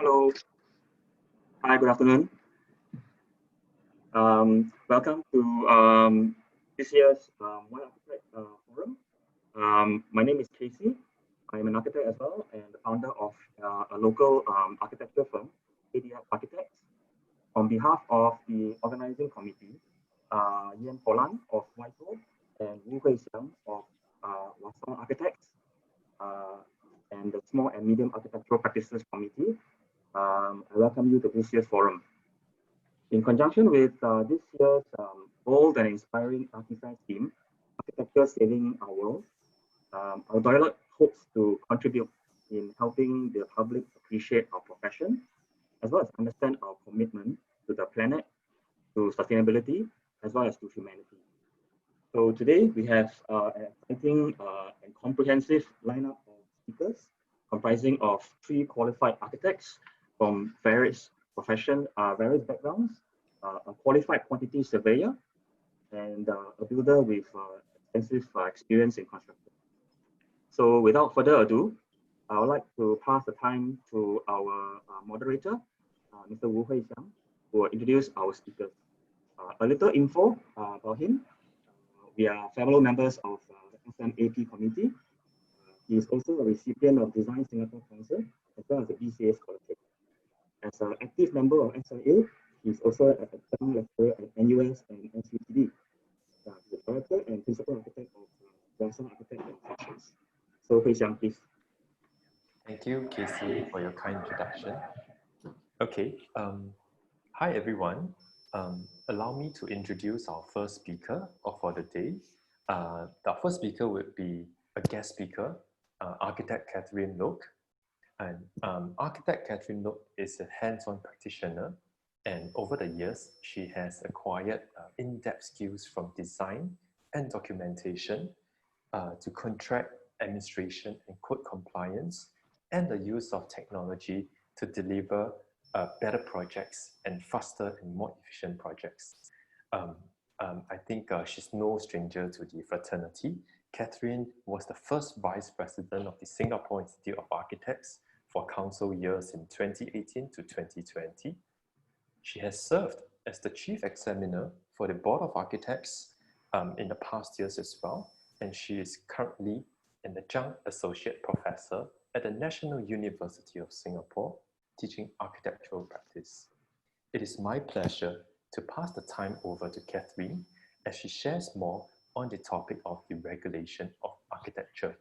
Hello. Hi, good afternoon. Welcome to this year's One Architect Forum. My name is Casey. I'm an architect as well and the founder of a local architecture firm, ADF Architects. On behalf of the organizing committee, Yan Polan of Whitehall and Wu Hui Xiang of Wasong Architects and the Small and Medium Architectural Practices Committee, I welcome you to this year's forum. In conjunction with this year's bold and inspiring Archifest theme, Architecture Saving Our World, our dialogue hopes to contribute in helping the public appreciate our profession, as well as understand our commitment to the planet, to sustainability, as well as to humanity. So today we have an exciting and comprehensive lineup of speakers comprising of 3 qualified architects from various professions, various backgrounds, a qualified quantity surveyor, and a builder with extensive experience in construction. So without further ado, I would like to pass the time to our moderator, Mr. Wu Hui Xiang, who will introduce our speakers. A little info about him. We are fellow members of the SMAP committee. He is also a recipient of Design Singapore Council, as well as the BCA Scholarship. As an active member of SIA, he is also an external lecturer at NUS and NCTD. He is the director and principal architect of Wasong Architects and Constructions. So, Hui Xiang, please. Thank you, Casey, for your kind introduction. Okay, hi everyone. Allow me to introduce our first speaker for the day. The first speaker would be a guest speaker, architect Catherine Look. And architect Catherine Look is a hands-on practitioner, and over the years, she has acquired in-depth skills from design and documentation to contract administration and code compliance, and the use of technology to deliver better projects and faster and more efficient projects. I think she's no stranger to the fraternity. Catherine was the first vice president of the Singapore Institute of Architects for council years in 2018 to 2020. She has served as the chief examiner for the Board of Architects in the past years as well, and she is currently an adjunct associate professor at the National University of Singapore, teaching architectural practice. It is my pleasure to pass the time over to Catherine as she shares more on the topic of the regulation of architecture.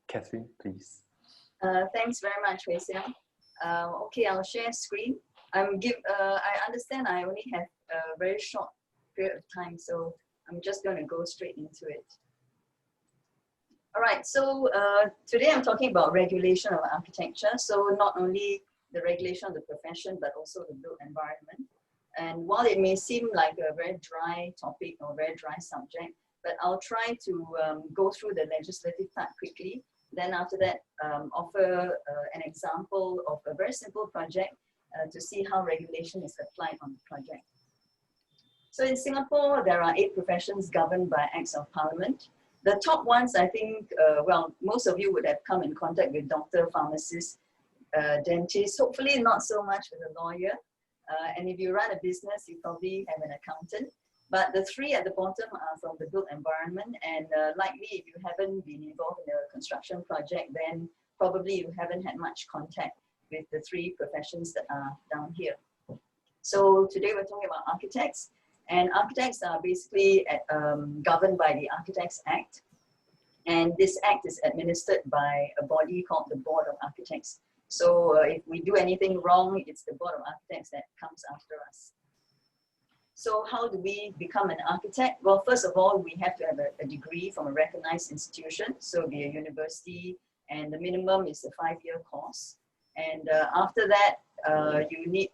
Catherine, please. Thanks very much, Hui Xiang. Okay, I'll share screen. I understand I only have a very short period of time, so I'm just going to go straight into it. All right, so today I'm talking about regulation of architecture. So not only the regulation of the profession, but also the built environment. And while it may seem like a very dry topic or very dry subject, but I'll try to go through the legislative part quickly. Then after that, offer an example of a very simple project to see how regulation is applied on the project. So in Singapore, there are 8 professions governed by Acts of Parliament. The top ones, I think, well, most of you would have come in contact with doctor, pharmacist, dentist, hopefully not so much with a lawyer. And if you run a business, you probably have an accountant. But the 3 at the bottom are from the built environment, and likely if you haven't been involved in a construction project, then probably you haven't had much contact with the 3 professions that are down here. So today we're talking about architects, and architects are basically governed by the Architects Act. And this act is administered by a body called the Board of Architects. So if we do anything wrong, it's the Board of Architects that comes after us. So how do we become an architect? Well, first of all, we have to have a degree from a recognized institution, so be a university, and the minimum is a 5-year course. And after that, you need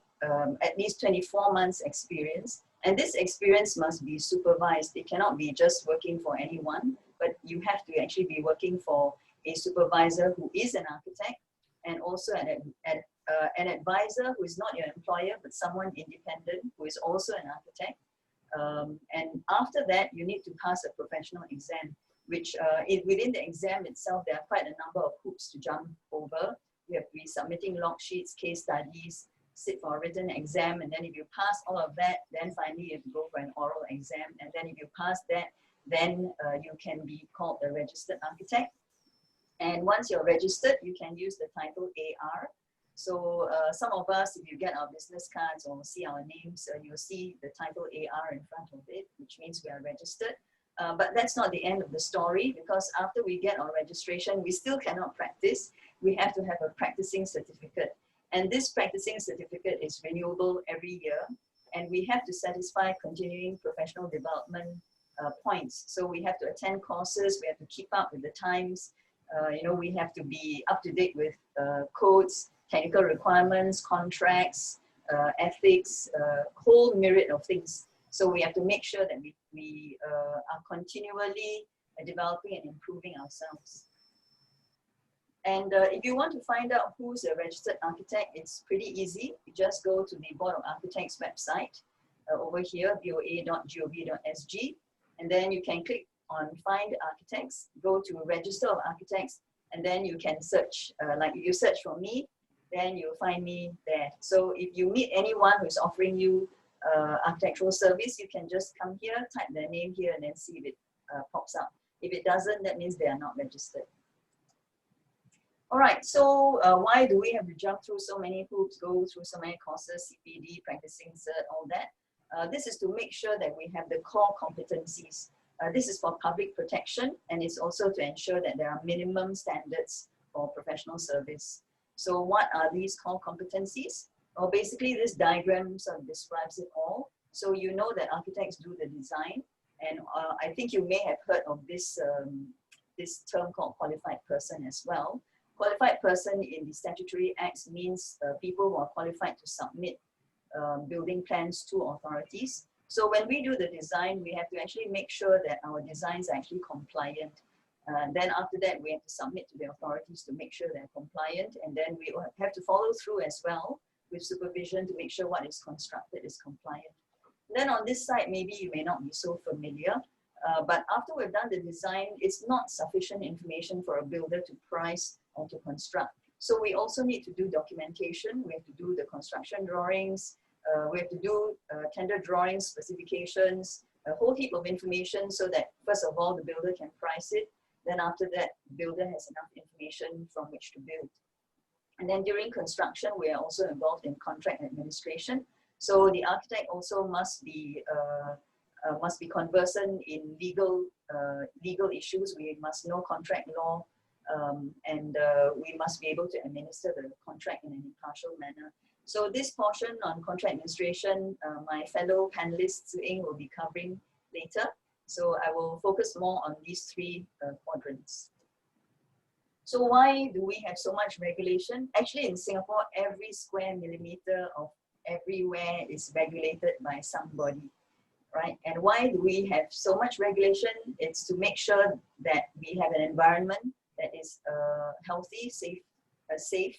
at least 24 months experience. And this experience must be supervised. It cannot be just working for anyone, but you have to actually be working for a supervisor who is an architect, and also an advisor who is not your employer, but someone independent who is also an architect. And after that, you need to pass a professional exam, which within the exam itself, there are quite a number of hoops to jump over. you have to be submitting log sheets, case studies, sit for a written exam, and then if you pass all of that, then finally you have to go for an oral exam, and then if you pass that, then you can be called a registered architect. And once you're registered, you can use the title AR. So some of us, if you get our business cards or see our names, you'll see the title AR in front of it, which means we are registered. But that's not the end of the story, because after we get our registration, we still cannot practice. We have to have a practicing certificate. And this practicing certificate is renewable every year. And we have to satisfy continuing professional development points. So we have to attend courses, we have to keep up with the times, you know, we have to be up to date with codes, technical requirements, contracts, ethics, whole myriad of things. So we have to make sure that we are continually developing and improving ourselves. And if you want to find out who's a registered architect, it's pretty easy. You just go to the Board of Architects website over here, boa.gov.sg, and then you can click on Find Architects, go to Register of Architects, and then you can search, like if you search for me, then you'll find me there. So if you meet anyone who's offering you architectural service, you can just come here, type their name here, and then see if it pops up. If it doesn't, that means they are not registered. All right, so why do we have to jump through so many hoops, go through so many courses, CPD, practicing cert, all that? This is to make sure that we have the core competencies. This is for public protection, and it's also to ensure that there are minimum standards for professional service. So what are these core competencies? Well, basically this diagram sort of describes it all. So you know that architects do the design, and I think you may have heard of this, this term called qualified person as well. Qualified person in the statutory acts means people who are qualified to submit building plans to authorities. So when we do the design, we have to actually make sure that our designs are actually compliant. Then after that, we have to submit to the authorities to make sure they're compliant. And then we have to follow through as well with supervision to make sure what is constructed is compliant. Then on this side, maybe you may not be so familiar, but after we've done the design, it's not sufficient information for a builder to price or to construct. So we also need to do documentation. We have to do the construction drawings. We have to do tender drawings, specifications, a whole heap of information so that first of all, the builder can price it. Then after that, the builder has enough information from which to build. And then during construction, we are also involved in contract administration. So the architect also must be conversant in legal issues. We must know contract law, and we must be able to administer the contract in an impartial manner. So this portion on contract administration, my fellow panelists will be covering later. So I will focus more on these three quadrants. So why do we have so much regulation? Actually, in Singapore, every square millimeter of everywhere is regulated by somebody, right? And why do we have so much regulation? It's to make sure that we have an environment that is healthy, safe,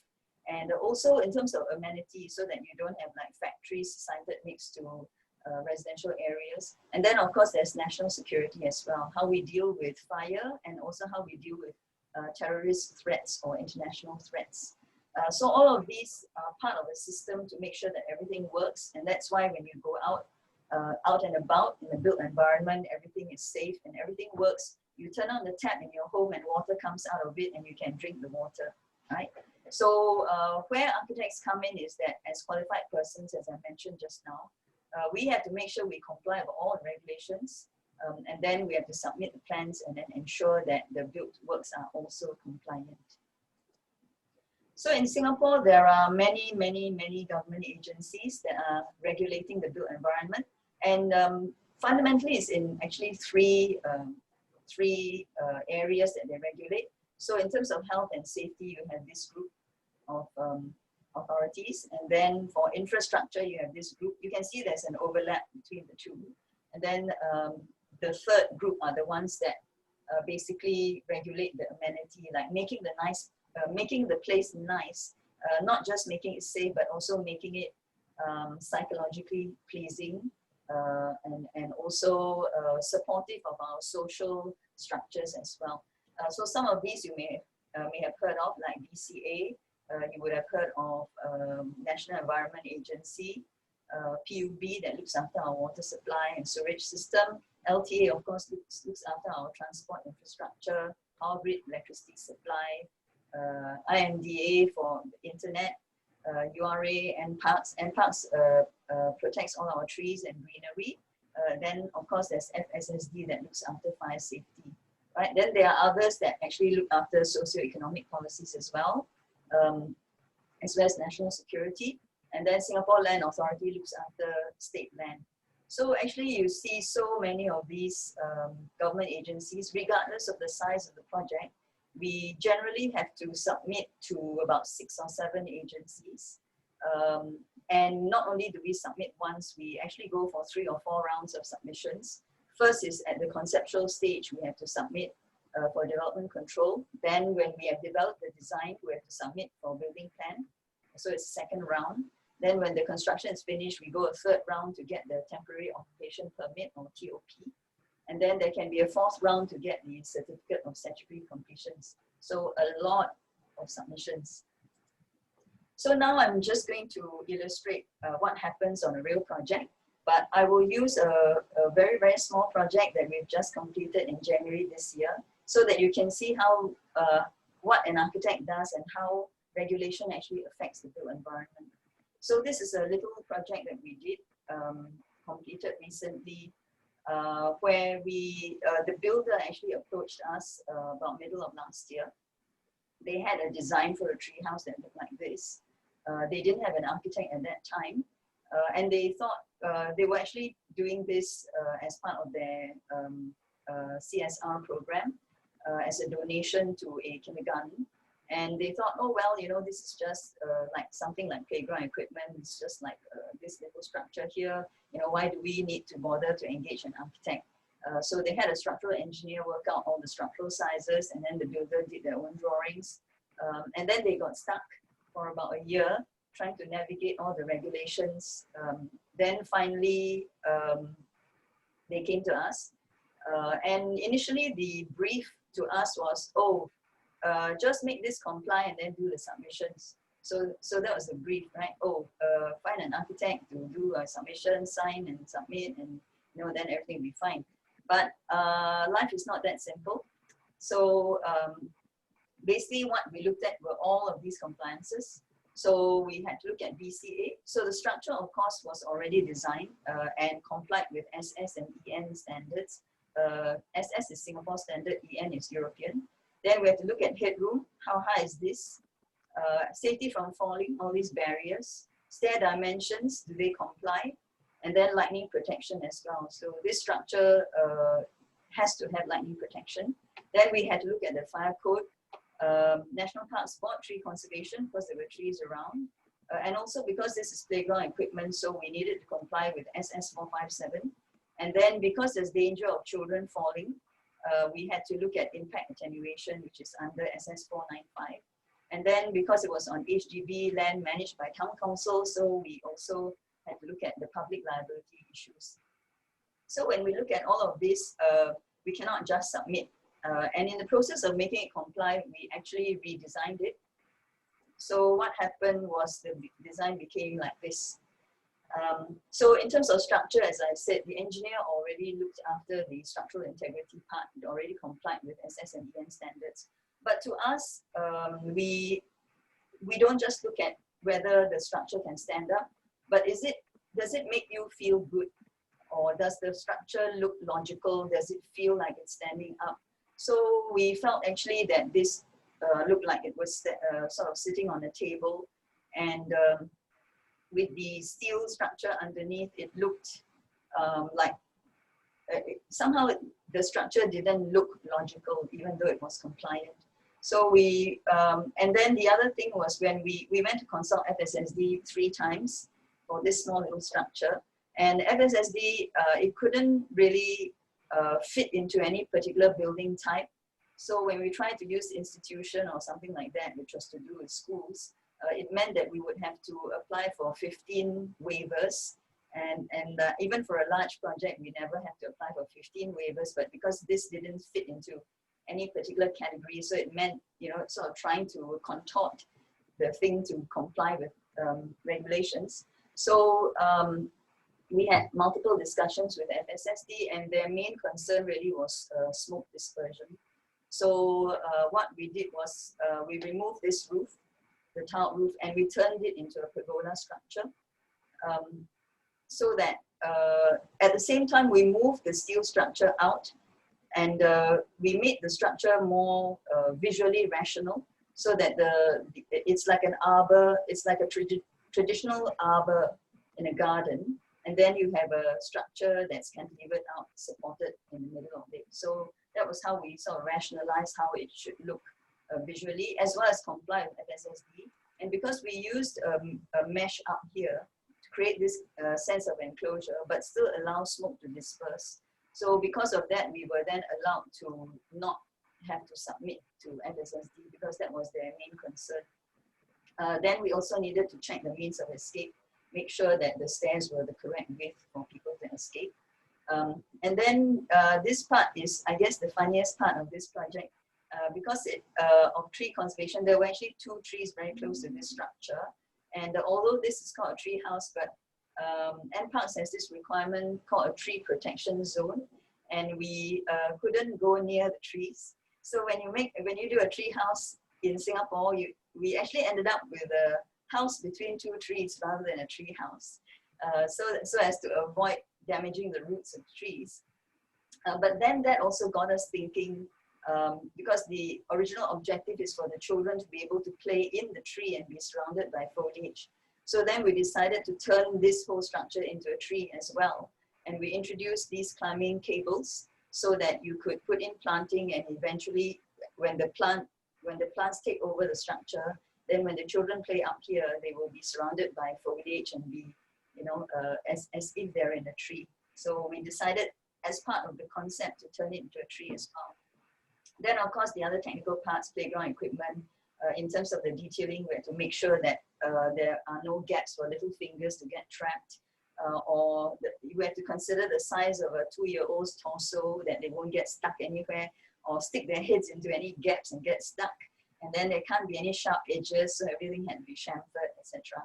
and also in terms of amenities, so that you don't have like factories sited next to residential areas. And then of course there's national security as well, how we deal with fire and also how we deal with terrorist threats or international threats. So all of these are part of a system to make sure that everything works, and that's why when you go out and about in a built environment, everything is safe and everything works. You turn on the tap in your home and water comes out of it and you can drink the water, right? So where architects come in is that as qualified persons, as I mentioned just now, we have to make sure we comply with all the regulations, and then we have to submit the plans and then ensure that the built works are also compliant. So in Singapore, there are many government agencies that are regulating the built environment, and fundamentally it's in actually three areas that they regulate. So in terms of health and safety, you have this group of authorities, and then for infrastructure, you have this group. You can see there's an overlap between the two. And then the third group are the ones that basically regulate the amenity, like making the place nice, not just making it safe, but also making it psychologically pleasing, and also supportive of our social structures as well. So some of these you may have heard of, like BCA, You would have heard of National Environment Agency, PUB that looks after our water supply and sewage system. LTA, of course, looks after our transport infrastructure, power grid, electricity supply, IMDA for the internet, URA, and parks. And parks protects all our trees and greenery. Then, of course, there's FSSD that looks after fire safety. Right? Then there are others that actually look after socio-economic policies as well as national security. And then Singapore Land Authority looks after state land. So actually you see so many of these government agencies, regardless of the size of the project. We generally have to submit to about 6 or 7 agencies. And not only do we submit once, we actually go for 3 or 4 rounds of submissions. First is at the conceptual stage, we have to submit for development control. Then when we have developed the design, we have to submit for building plan. So it's the 2nd round. Then when the construction is finished, we go a 3rd round to get the temporary occupation permit or TOP. And then there can be a 4th round to get the certificate of statutory completions. So a lot of submissions. So now I'm just going to illustrate what happens on a real project. But I will use a very, very small project that we've just completed in January this year, so that you can see how what an architect does and how regulation actually affects the built environment. So this is a little project that we did, completed recently, where the builder actually approached us about middle of last year. They had a design for a tree house that looked like this. They didn't have an architect at that time. And they thought they were actually doing this as part of their CSR program as a donation to a kindergarten. And they thought, oh, well, you know, this is just like something like playground equipment. It's just like this little structure here. You know, why do we need to bother to engage an architect? So they had a structural engineer work out all the structural sizes, and then the builder did their own drawings. And then they got stuck for about a year trying to navigate all the regulations. Then finally, they came to us. And initially, the brief to us was, oh, just make this comply and then do the submissions. So that was the brief, right? Oh, find an architect to do a submission, sign and submit, and you know, then everything will be fine. But life is not that simple. So basically what we looked at were all of these compliances. So we had to look at BCA. So the structure, of course, was already designed and complied with SS and EN standards. SS is Singapore standard, EN is European. Then we have to look at headroom. How high is this? Safety from falling, all these barriers. Stair dimensions, do they comply? And then lightning protection as well. So this structure has to have lightning protection. Then we had to look at the fire code. National Parks Board, tree conservation, because there were trees around. And also because this is playground equipment, so we needed to comply with SS 457. And then because there's danger of children falling, we had to look at impact attenuation, which is under SS 495. And then because it was on HDB land managed by town council, so we also had to look at the public liability issues. So when we look at all of this, we cannot just submit. And in the process of making it comply, we actually redesigned it. So what happened was the design became like this. So in terms of structure, as I said, the engineer already looked after the structural integrity part. It already complied with SS and EN standards. But to us, we don't just look at whether the structure can stand up, but does it make you feel good? Or does the structure look logical? Does it feel like it's standing up? So we felt actually that this looked like it was sort of sitting on a table, and with the steel structure underneath, it looked like somehow the structure didn't look logical, even though it was compliant. So we, and then the other thing was when we went to consult FSSD 3 times for this small little structure, and FSSD, it couldn't really fit into any particular building type. So when we tried to use institution or something like that, which was to do with schools, it meant that we would have to apply for 15 waivers. And even for a large project, we never have to apply for 15 waivers, but because this didn't fit into any particular category, so it meant, you know, sort of trying to contort the thing to comply with regulations. So we had multiple discussions with FSSD, and their main concern really was smoke dispersion. So what we did was we removed this roof, the tiled roof, and we turned it into a pergola structure. So that at the same time we moved the steel structure out, and we made the structure more visually rational, so that it's like an arbor, it's like a traditional arbor in a garden, and then you have a structure that's cantilevered out, supported in the middle of it. So that was how we sort of rationalized how it should look visually, as well as comply with FSSD. And because we used a mesh up here to create this sense of enclosure, but still allow smoke to disperse. So because of that, we were then allowed to not have to submit to FSSD, because that was their main concern. Then we also needed to check the means of escape, make sure that the stairs were the correct width for people to escape. And then this part is, I guess, the funniest part of this project, because of tree conservation. There were actually 2 trees very close to this structure. And although this is called a tree house, but NParks has this requirement called a tree protection zone, and we couldn't go near the trees. So when you do a tree house in Singapore, we actually ended up with a house between 2 trees rather than a tree house, so as to avoid damaging the roots of trees. But then that also got us thinking, because the original objective is for the children to be able to play in the tree and be surrounded by foliage. So then we decided to turn this whole structure into a tree as well. And we introduced these climbing cables so that you could put in planting, and eventually when the plants take over the structure, then when the children play up here, they will be surrounded by foliage and be, you know, as if they're in a tree. So we decided as part of the concept to turn it into a tree as well. Then of course the other technical parts, playground equipment, in terms of the detailing, we have to make sure that there are no gaps for little fingers to get trapped, you have to consider the size of a 2-year-old's torso, that they won't get stuck anywhere or stick their heads into any gaps and get stuck. And then there can't be any sharp edges, so everything had to be chamfered, etc.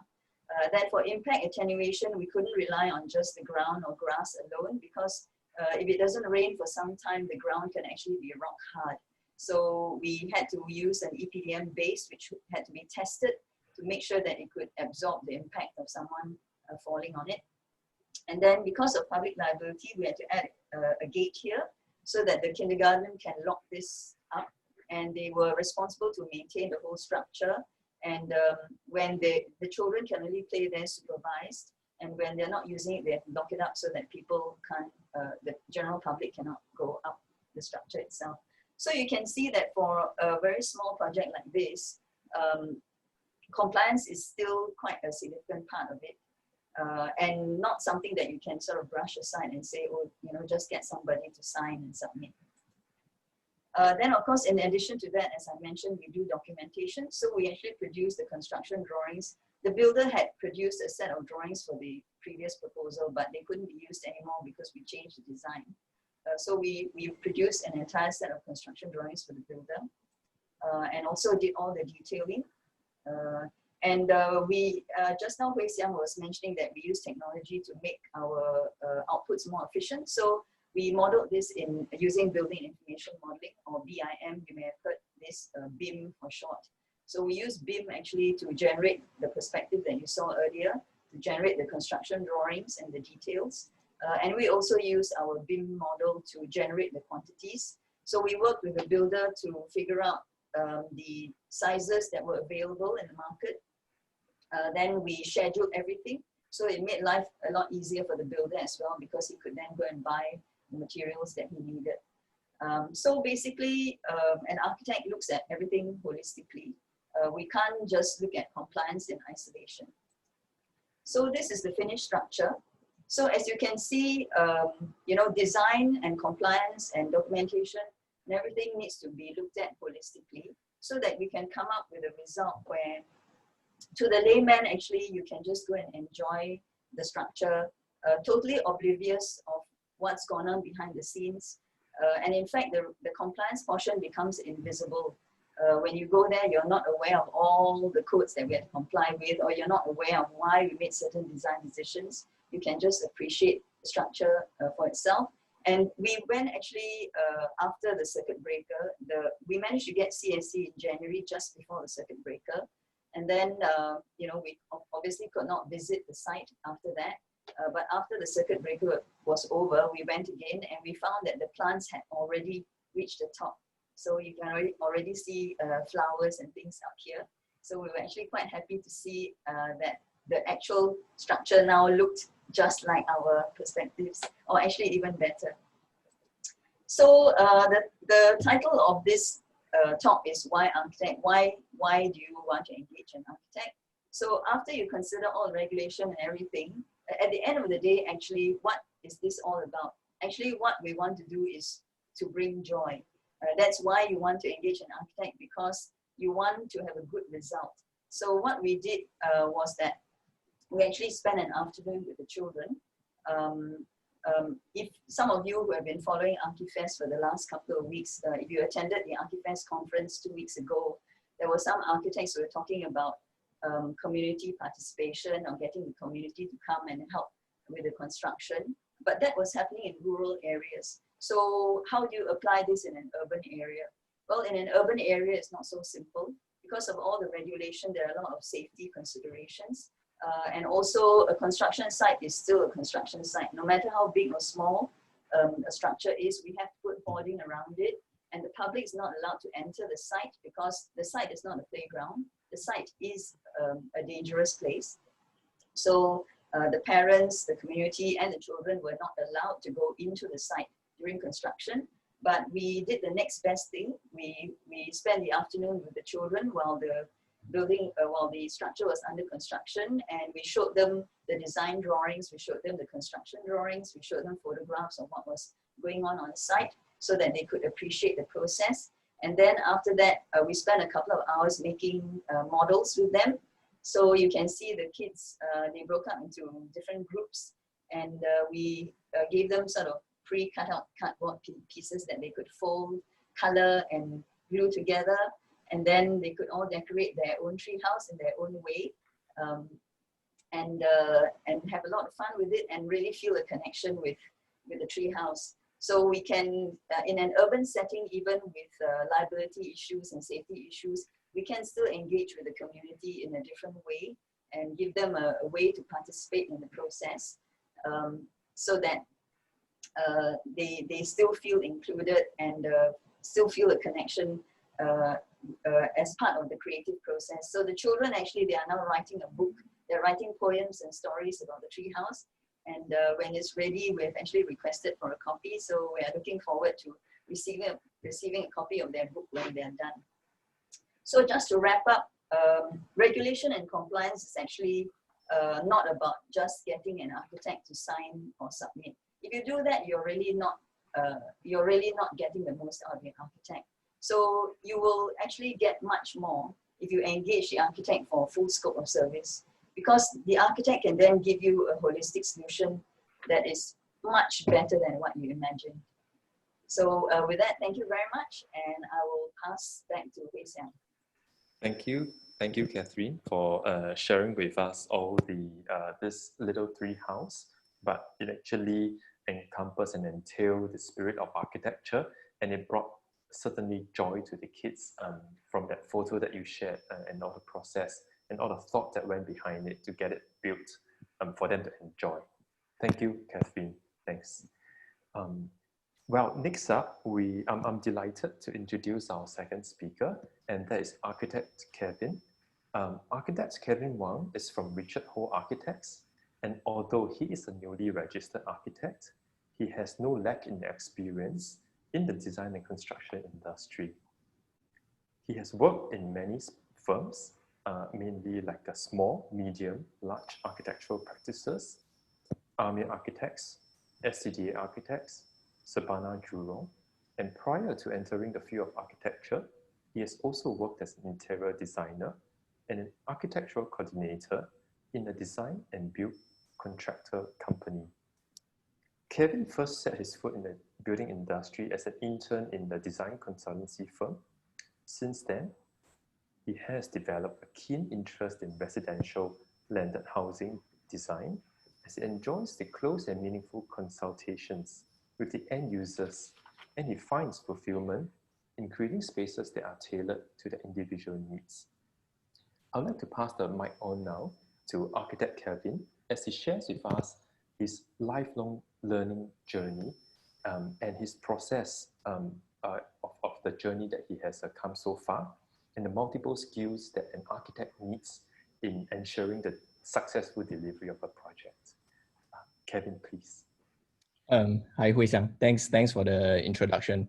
Then for impact attenuation, we couldn't rely on just the ground or grass alone, because if it doesn't rain for some time, the ground can actually be rock hard. So we had to use an EPDM base, which had to be tested to make sure that it could absorb the impact of someone falling on it. And then because of public liability, we had to add a gate here so that the kindergarten can lock this up, and they were responsible to maintain the whole structure. And when the children can only play there supervised, and when they're not using it, they have to lock it up so that people can't, the general public cannot go up the structure itself. So you can see that for a very small project like this, compliance is still quite a significant part of it, and not something that you can sort of brush aside and say, oh, you know, just get somebody to sign and submit. Then of course, in addition to that, as I mentioned, we do documentation. So we actually produced the construction drawings. The builder had produced a set of drawings for the previous proposal, but they couldn't be used anymore because we changed the design. So we produced an entire set of construction drawings for the builder, and also did all the detailing. Just now Hui Xiang was mentioning that we use technology to make our outputs more efficient. So we modeled this in using building information modeling, or BIM. You may have heard this, BIM for short. So we use BIM actually to generate the perspective that you saw earlier, to generate the construction drawings and the details. And we also use our BIM model to generate the quantities. So we worked with the builder to figure out the sizes that were available in the market. Then we scheduled everything. So it made life a lot easier for the builder as well, because he could then go and buy the materials that he needed. So basically, an architect looks at everything holistically. We can't just look at compliance in isolation. So this is the finished structure. So as you can see, you know, design and compliance and documentation and everything needs to be looked at holistically, so that we can come up with a result where, to the layman, actually, you can just go and enjoy the structure, totally oblivious of what's gone on behind the scenes. And in fact, the compliance portion becomes invisible. when you go there, you're not aware of all the codes that we have to comply with, or you're not aware of why we made certain design decisions. You can just appreciate the structure for itself. And we went actually after the circuit breaker. We managed to get CSC in January, just before the circuit breaker. And then, you know, we obviously could not visit the site after that. But after the circuit breaker was over, we went again and we found that the plants had already reached the top. So you can already see flowers and things out here. So we were actually quite happy to see that the actual structure now looked just like our perspectives, or actually even better. So the title of this talk is Why Architect? Why do you want to engage an architect? So after you consider all regulation and everything, at the end of the day, actually, what is this all about? Actually, what we want to do is to bring joy. That's why you want to engage an architect, because you want to have a good result. So what we did was that we actually spent an afternoon with the children. If some of you who have been following Archifest for the last couple of weeks, if you attended the Archifest conference 2 weeks ago, there were some architects who were talking about community participation, or getting the community to come and help with the construction. But that was happening in rural areas. So how do you apply this in an urban area? Well, in an urban area, it's not so simple. Because of all the regulation, there are a lot of safety considerations. And also, a construction site is still a construction site. No matter how big or small a structure is, we have to put boarding around it. And the public is not allowed to enter the site, because the site is not a playground. The site is a dangerous place. So the parents, the community, and the children were not allowed to go into the site during construction. But we did the next best thing. We spent the afternoon with the children while the while the structure was under construction, and we showed them the design drawings, we showed them the construction drawings, we showed them photographs of what was going on the site, so that they could appreciate the process. And then after that, we spent a couple of hours making models with them. So you can see the kids, they broke up into different groups, and we gave them sort of pre-cut out cardboard pieces that they could fold, color, and glue together. And then they could all decorate their own tree house in their own way, and have a lot of fun with it, and really feel a connection with the tree house. So we can, in an urban setting, even with liability issues and safety issues, we can still engage with the community in a different way and give them a way to participate in the process, so that they still feel included and still feel a connection as part of the creative process. So the children, actually, they are now writing a book. They're writing poems and stories about the treehouse. And when it's ready, we've actually requested for a copy. So we are looking forward to receiving a copy of their book when they're done. So just to wrap up, regulation and compliance is actually not about just getting an architect to sign or submit. If you do that, you're really not getting the most out of the architect. So you will actually get much more if you engage the architect for a full scope of service, because the architect can then give you a holistic solution that is much better than what you imagined. So with that, thank you very much, and I will pass back to Hui Xiang. Thank you, Catherine, for sharing with us all the this little tree house, but it actually encompass and entail the spirit of architecture, and it brought certainly joy to the kids from that photo that you shared, and all the process and all the thought that went behind it to get it built for them to enjoy. Thank you, Catherine. Thanks. Well, next up, I'm delighted to introduce our second speaker, and that is Architect Kevin. Architect Kevin Wang is from Richard Ho Architects, and although he is a newly registered architect, he has no lack in experience in the design and construction industry. He has worked in many firms, mainly like a small, medium, large architectural practices, Army Architects, SCDA Architects, Sabana Jurong, and prior to entering the field of architecture, he has also worked as an interior designer and an architectural coordinator in a design and build contractor company. Kevin first set his foot in the building industry as an intern in the design consultancy firm, Since then, he has developed a keen interest in residential landed housing design as he enjoys the close and meaningful consultations with the end users, and he finds fulfillment in creating spaces that are tailored to the individual needs. I would like to pass the mic on now to architect Kevin as he shares with us his lifelong learning journey and his process of the journey that he has come so far, and the multiple skills that an architect needs in ensuring the successful delivery of a project. Kevin, please. Hi, Hui Xiang. Thanks for the introduction.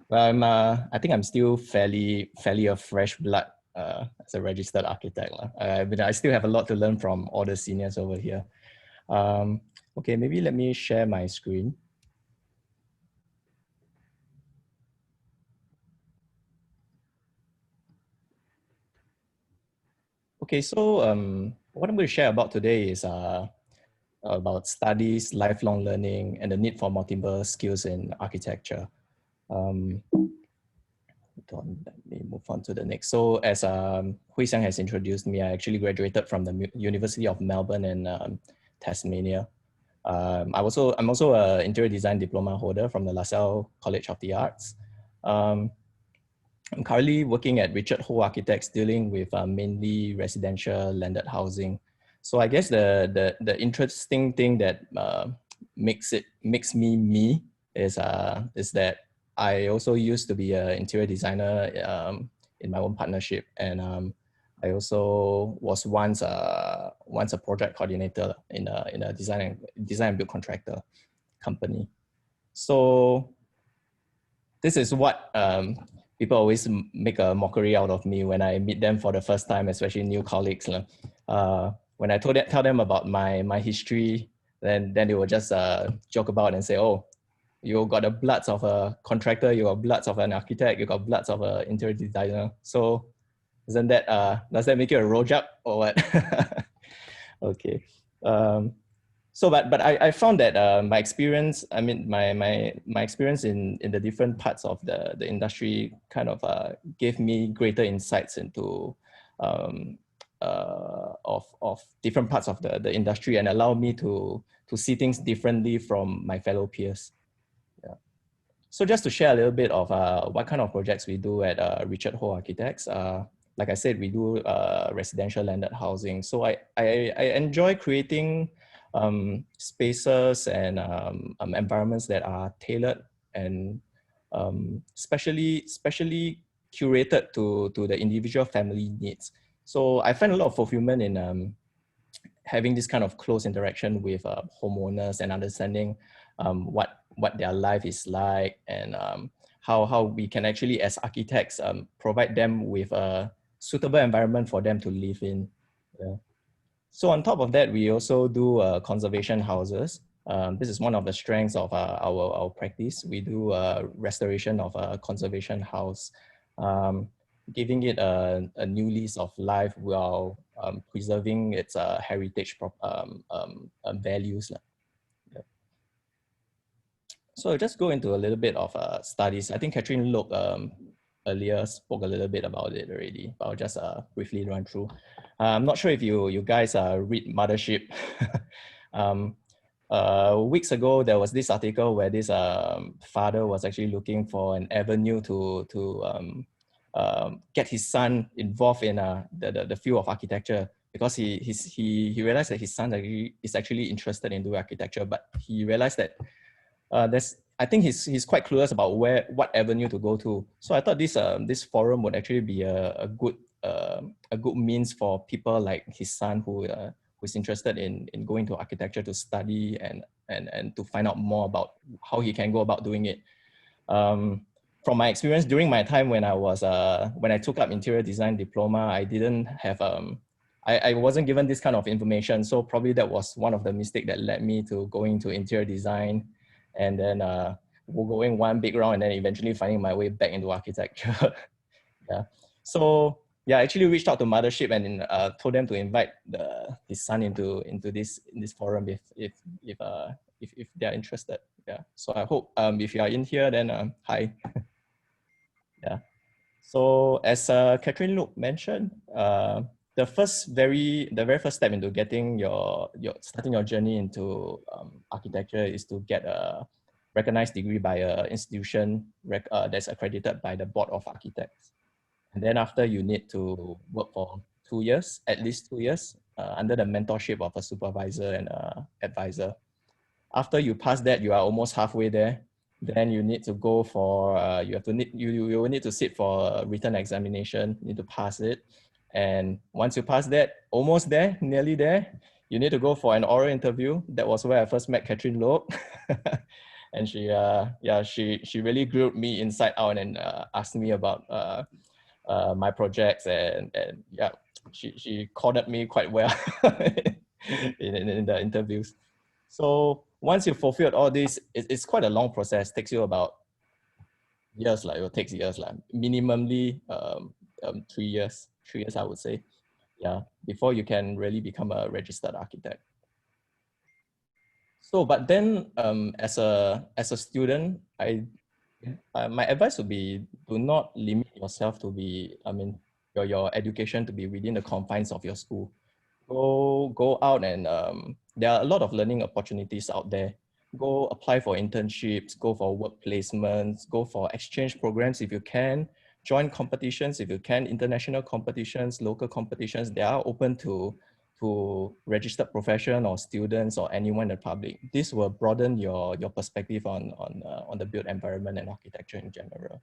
Well, I think I'm still fairly a fresh blood as a registered architect. But I still have a lot to learn from all the seniors over here. Okay, maybe let me share my screen. Okay, so what I'm going to share about today is about studies, lifelong learning, and the need for multiple skills in architecture. Let me move on to the next. So as Hui Xiang has introduced me, I actually graduated from the University of Melbourne in Tasmania. I'm also an interior design diploma holder from the LaSalle College of the Arts. I'm currently working at Richard Ho Architects, dealing with mainly residential landed housing. So I guess the interesting thing that makes me me is that I also used to be an interior designer in my own partnership, and I also was once a project coordinator in a design and build contractor company. So this is what people always make a mockery out of me when I meet them for the first time, especially new colleagues. When I tell them about my history, then they will just joke about and say, "Oh, you got the bloods of a contractor, you got bloods of an architect, you got bloods of an interior designer. So isn't that does that make you a rojak or what?" Okay. So, but I found that my experience, I mean, my experience in the different parts of the industry kind of gave me greater insights into of different parts of the industry, and allowed me to see things differently from my fellow peers. Yeah. So just to share a little bit of what kind of projects we do at Richard Ho Architects. Like I said, we do residential landed housing. So I enjoy creating spaces and environments that are tailored and specially curated to the individual family needs. So I find a lot of fulfillment in having this kind of close interaction with homeowners and understanding what their life is like, and how we can actually, as architects, provide them with a suitable environment for them to live in. Yeah. So on top of that, we also do conservation houses. This is one of the strengths of our practice. We do restoration of a conservation house, giving it a new lease of life while preserving its heritage values. Yeah. So I'll just go into a little bit of studies. I think Catherine Look earlier spoke a little bit about it already, but I'll just briefly run through. I'm not sure if you guys read Mothership. Weeks ago, there was this article where this father was actually looking for an avenue to get his son involved in the field of architecture, because he realized that his son is actually interested in doing architecture, but he realized that I think he's quite clueless about what avenue to go to. So I thought this forum would actually be a good means for people like his son who's interested in going to architecture to study and to find out more about how he can go about doing it. From my experience during my time when I took up interior design diploma, I didn't have I wasn't given this kind of information. So probably that was one of the mistakes that led me to going to interior design, and then going one big round, and then eventually finding my way back into architecture. Yeah. So yeah, I actually reached out to Mothership and told them to invite his son into this forum if they're interested. Yeah. So I hope if you are in here, then hi. Yeah. So as Catherine Luke mentioned, the very first step into getting starting your journey into architecture is to get a recognized degree by an institution that's accredited by the Board of Architects. And then after, you need to work for 2 years, at least 2 years, under the mentorship of a supervisor and advisor. After you pass that, you are almost halfway there. Then you need to go for, you will need to sit for a written examination, you need to pass it. And once you pass that, almost there, nearly there, you need to go for an oral interview. That was where I first met Catherine Loeb. And she really grilled me inside out and asked me about my projects, and yeah, she cornered me quite well in the interviews. So once you fulfilled all this, it's quite a long process. Takes you about years, like it takes years, like minimally 3 years. 3 years, I would say, yeah, before you can really become a registered architect. So, but then as a student, my advice would be, do not limit yourself to be, your education to be within the confines of your school. Go out, and there are a lot of learning opportunities out there. Go apply for internships, go for work placements, go for exchange programs if you can, join competitions if you can, international competitions, local competitions. They are open to registered profession or students or anyone in the public. This will broaden your perspective on the built environment and architecture in general.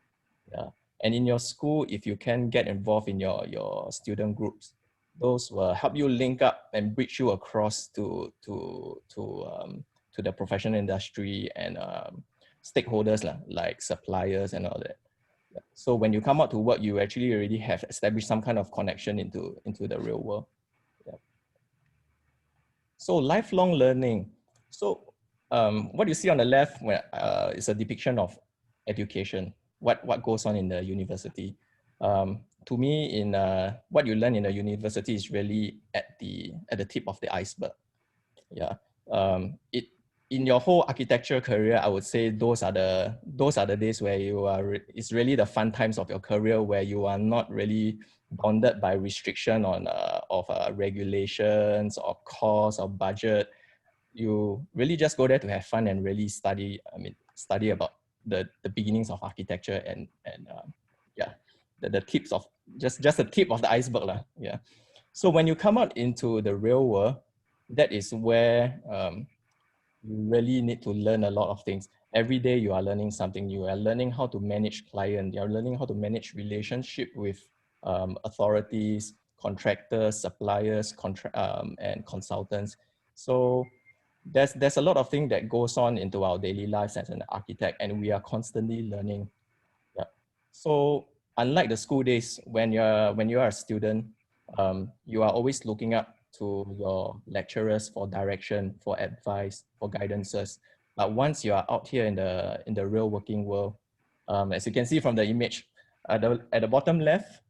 Yeah. And in your school, if you can get involved in your student groups, those will help you link up and bridge you across to the professional industry and stakeholders like suppliers and all that. Yeah. So when you come out to work, you actually already have established some kind of connection into the real world. Yeah. So lifelong learning. So what you see on the left is a depiction of education. What goes on in the university. To me, in what you learn in the university is really at the tip of the iceberg. Yeah. In your whole architecture career, I would say those are the days where it's really the fun times of your career, where you are not really bounded by restriction of regulations or cost or budget. You really just go there to have fun and really study about the beginnings of architecture and yeah, the tips of just the tip of the iceberg lah. Yeah. So when you come out into the real world, that is where you really need to learn a lot of things. Every day you are learning something new. You are learning how to manage clients. You are learning how to manage relationship with authorities, contractors, suppliers, and consultants. So there's a lot of things that goes on into our daily lives as an architect, and we are constantly learning. Yeah. So unlike the school days, when you're a student, you are always looking up to your lecturers for direction, for advice, for guidances. But once you are out here in the real working world, as you can see from the image, at the bottom left,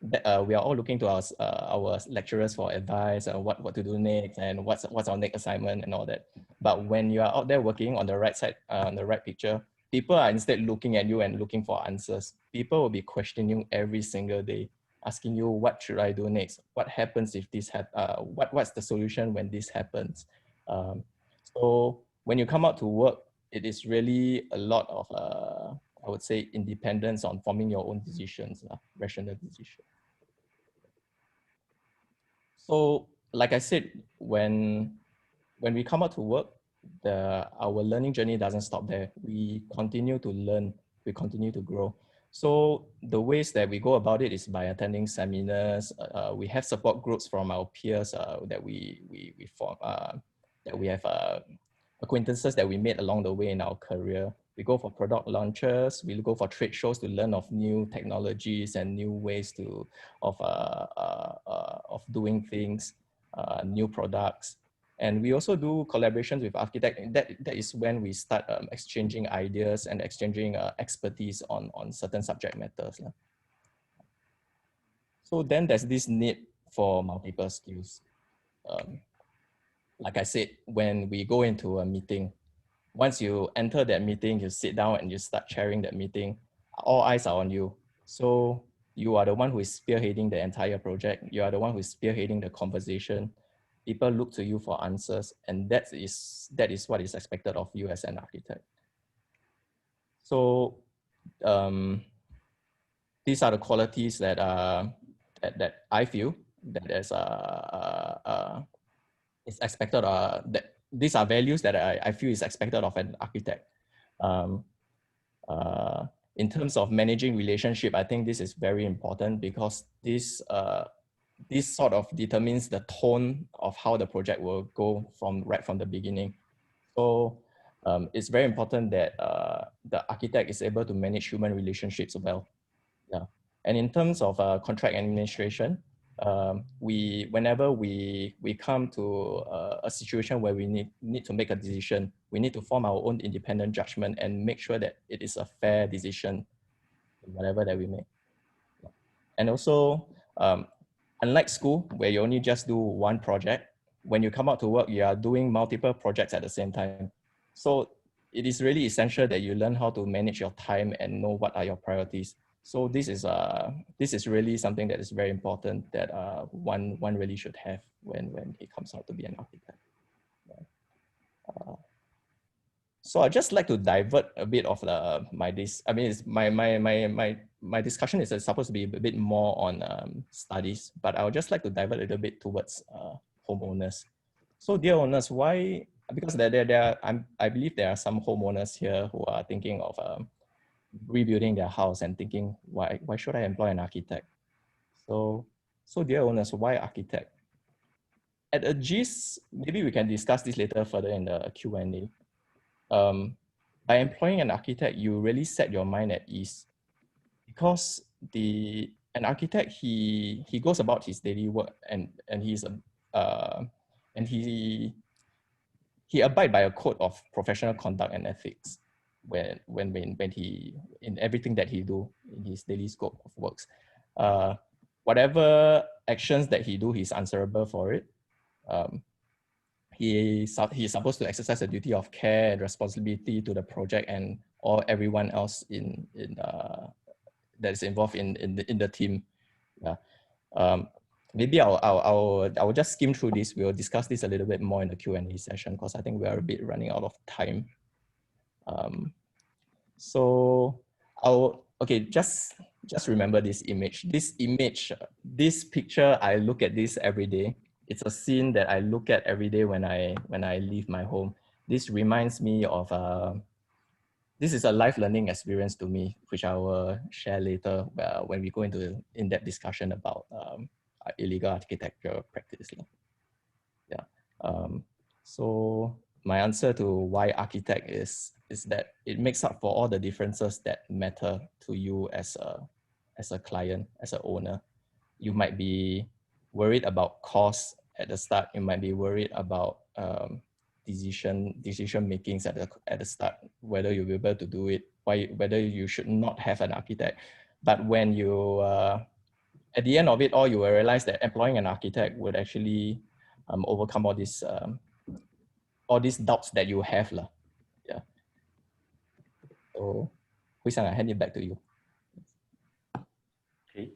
we are all looking to our lecturers for advice and what to do next and what's our next assignment and all that. But when you are out there working, on the right side, on the right picture, people are instead looking at you and looking for answers. People will be questioning you every single day, asking you, what should I do next? What happens if this happens? What's the solution when this happens? So when you come out to work, it is really a lot of, I would say, independence on forming your own decisions, rational decisions. So like I said, when we come out to work, our learning journey doesn't stop there. We continue to learn, we continue to grow. So the ways that we go about it is by attending seminars. We have support groups from our peers that we form, that we have acquaintances that we made along the way in our career. We go for product launches. We go for trade shows to learn of new technologies and new ways of doing things, new products. And we also do collaborations with architects. That is when we start exchanging ideas and exchanging expertise on certain subject matters. So then there's this need for multiple skills. Like I said, when we go into a meeting, once you enter that meeting, you sit down and you start chairing that meeting, all eyes are on you. So you are the one who is spearheading the entire project. You are the one who is spearheading the conversation. People look to you for answers, and that is what is expected of you as an architect. So these are the qualities that that I feel that is expected. That these are values that I feel is expected of an architect. In terms of managing relationship, I think this is very important because this sort of determines the tone of how the project will go right from the beginning. So it's very important that the architect is able to manage human relationships well. Yeah. And in terms of contract administration, whenever we come to a situation where we need to make a decision, we need to form our own independent judgment and make sure that it is a fair decision, whatever that we make. And also, unlike school, where you only just do one project, when you come out to work, you are doing multiple projects at the same time. So it is really essential that you learn how to manage your time and know what are your priorities. So this is really something that is very important that one really should have when he comes out to be an architect. So I'd just like to divert a bit of my discussion is supposed to be a bit more on studies, but I would just like to divert a little bit towards homeowners. So dear owners, why? Because I believe there are some homeowners here who are thinking of rebuilding their house and thinking, why should I employ an architect? So dear owners, why architect? At a gist, maybe we can discuss this later further in the Q&A. By employing an architect, you really set your mind at ease because an architect, he goes about his daily work and he abide by a code of professional conduct and ethics when he in everything that he do in his daily scope of works. Whatever actions that he do, he's answerable for it. He's supposed to exercise a duty of care and responsibility to the project and or everyone else that is involved in the team. Yeah. Maybe I'll just skim through this. We'll discuss this a little bit more in the Q&A session because I think we are a bit running out of time. So just remember this image. This picture, I look at this every day. It's a scene that I look at every day when I leave my home. This reminds me of this is a life learning experience to me, which I will share later when we go into in-depth discussion about illegal architecture practice. Yeah. So my answer to why architect is that it makes up for all the differences that matter to you as a client, as an owner. You might be worried about costs at the start. You might be worried about decision makings at the start, whether you'll be able to do it, whether you should not have an architect. But when you at the end of it all, you will realize that employing an architect would actually overcome all these doubts that you have. Yeah. So, Hui-san, I hand it back to you. Okay,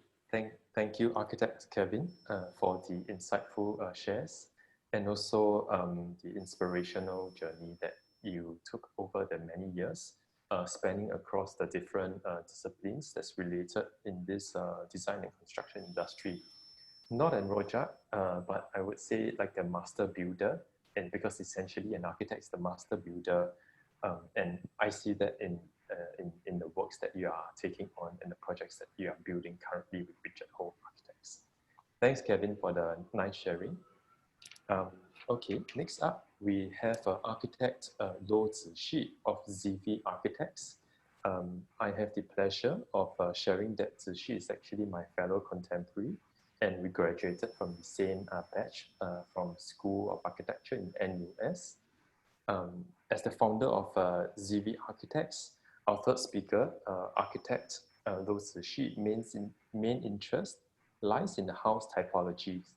thank you, Architect Kevin, for the insightful shares and also the inspirational journey that you took over the many years, spanning across the different disciplines that's related in this design and construction industry. Not an rojak, but I would say like a master builder, and because essentially an architect is the master builder, and I see that in the works that you are taking on and the projects that you are building currently with Richard Ho Architects. Thanks, Kevin, for the nice sharing. Okay, next up, we have architect Lo Zixi of ZV Architects. I have the pleasure of sharing that Zixi is actually my fellow contemporary, and we graduated from the same batch from School of Architecture in NUS. As the founder of ZV Architects, our third speaker, architect Lo Zixi, main interest lies in the house typologies.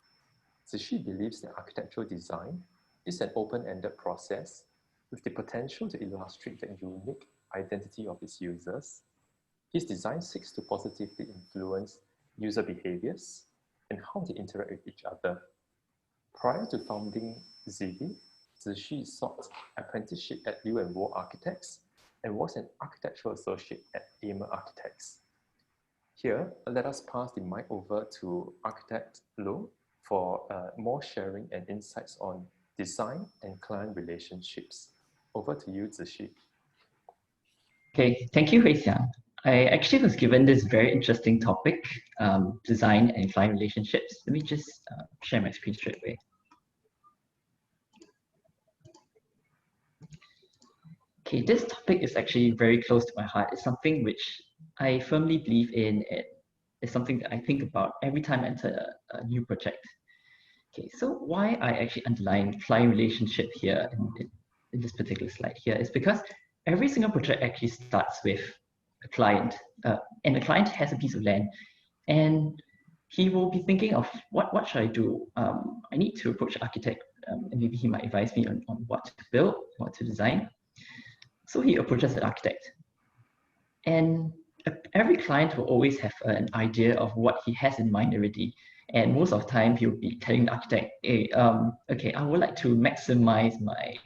Zixi believes that architectural design is an open-ended process with the potential to illustrate the unique identity of its users. His design seeks to positively influence user behaviors, and how they interact with each other. Prior to founding Zivi, Zixi sought apprenticeship at Liu & Wo Architects and was an architectural associate at Amer Architects. Here, let us pass the mic over to Architect Lo for more sharing and insights on design and client relationships. Over to you, Zixi. Okay, thank you, Hui Xiang. I actually was given this very interesting topic, design and client relationships. Let me just share my screen straight away. Okay, this topic is actually very close to my heart. It's something which I firmly believe in. It's something that I think about every time I enter a new project. Okay, so why I actually underline client relationship here in this particular slide here is because every single project actually starts with a client, and the client has a piece of land, and he will be thinking of what should I do? I need to approach the architect, and maybe he might advise me on what to build, what to design. So he approaches the architect, and every client will always have an idea of what he has in mind already. And most of the time, he'll be telling the architect, hey, okay, I would like to maximize my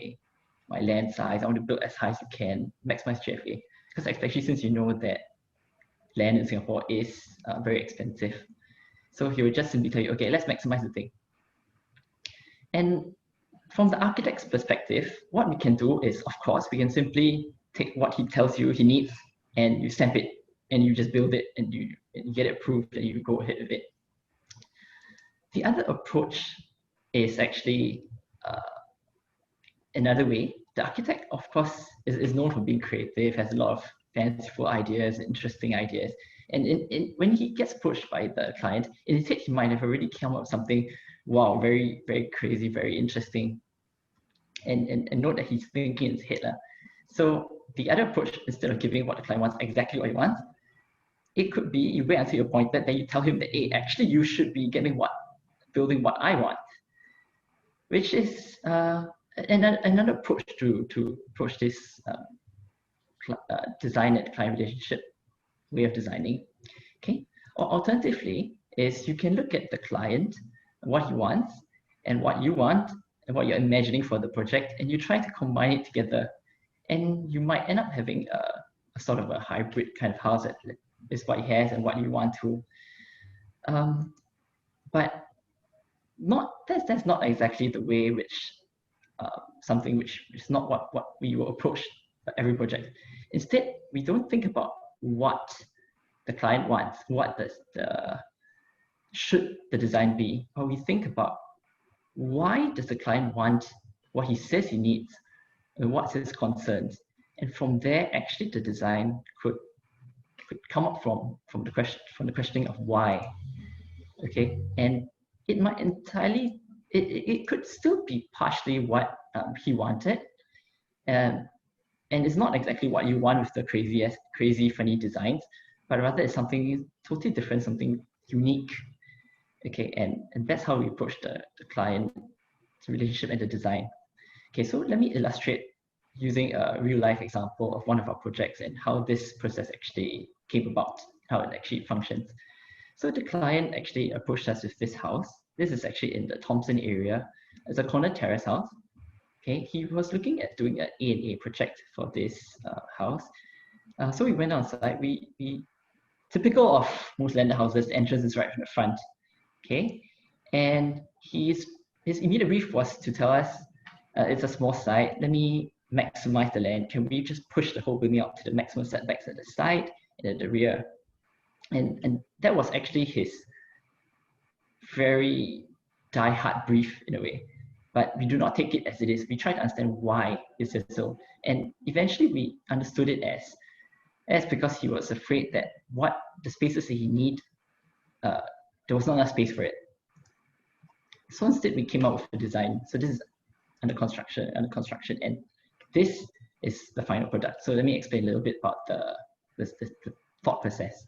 land size. I want to build as high as you can, maximize GFA. Because especially since you know that land in Singapore is very expensive. So he will just simply tell you, okay, let's maximize the thing. And from the architect's perspective, what we can do is, of course, we can simply take what he tells you he needs and you stamp it and you just build it and you get it approved and you go ahead with it. The other approach is actually another way. The architect, of course, is known for being creative, has a lot of fanciful ideas, interesting ideas. And when he gets approached by the client, in his head, he might have already come up with something, wow, very, very crazy, very interesting. And note that he's thinking in his head. So the other approach, instead of giving what the client wants exactly what he wants, it could be you wait until you're appointed, then you tell him that, hey, actually you should be building what I want, which is another approach to approach this design and client relationship way of designing. Okay, or alternatively is you can look at the client, what he wants, and what you want, and what you're imagining for the project, and you try to combine it together, and you might end up having a sort of a hybrid kind of house that is what he has and what you want to. But that's not exactly the way which something which is not what we will approach every project. Instead, we don't think about what the client wants, what should the design be, but we think about why does the client want what he says he needs and what's his concerns, and from there actually the design could come up from the questioning of why. Okay, and it might entirely it could still be partially what he wanted, and it's not exactly what you want with the crazy funny designs, but rather it's something totally different, something unique. Okay, and that's how we approach the client relationship and the design. Okay, so let me illustrate using a real life example of one of our projects and how this process actually came about, how it actually functions. So the client actually approached us with this house. This is actually in the Thompson area. It's a corner terrace house. Okay, he was looking at doing an A&A project for this house. So we went on site. We typical of most landed houses, the entrance is right from the front. Okay, and his immediate brief was to tell us, it's a small site. Let me maximize the land. Can we just push the whole building up to the maximum setbacks at the side and at the rear? And that was actually his very die-hard brief in a way. But we do not take it as it is. We try to understand why this is so. And eventually we understood it as because he was afraid that what the spaces that he need, there was not enough space for it. So instead we came up with a design. So this is under construction, and this is the final product. So let me explain a little bit about the thought process.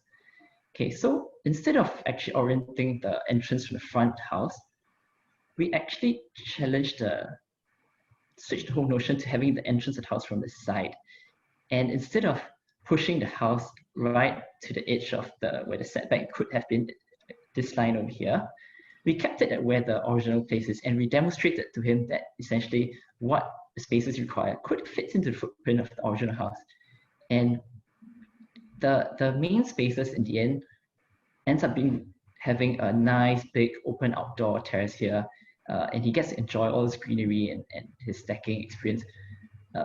Okay, so instead of actually orienting the entrance from the front house, we actually switched the whole notion to having the entrance of the house from the side. And instead of pushing the house right to the edge of where the setback could have been this line over here, we kept it at where the original place is, and we demonstrated to him that essentially what the spaces require could fit into the footprint of the original house. And the main spaces in the end ends up having a nice big open outdoor terrace here, and he gets to enjoy all this greenery and his stacking experience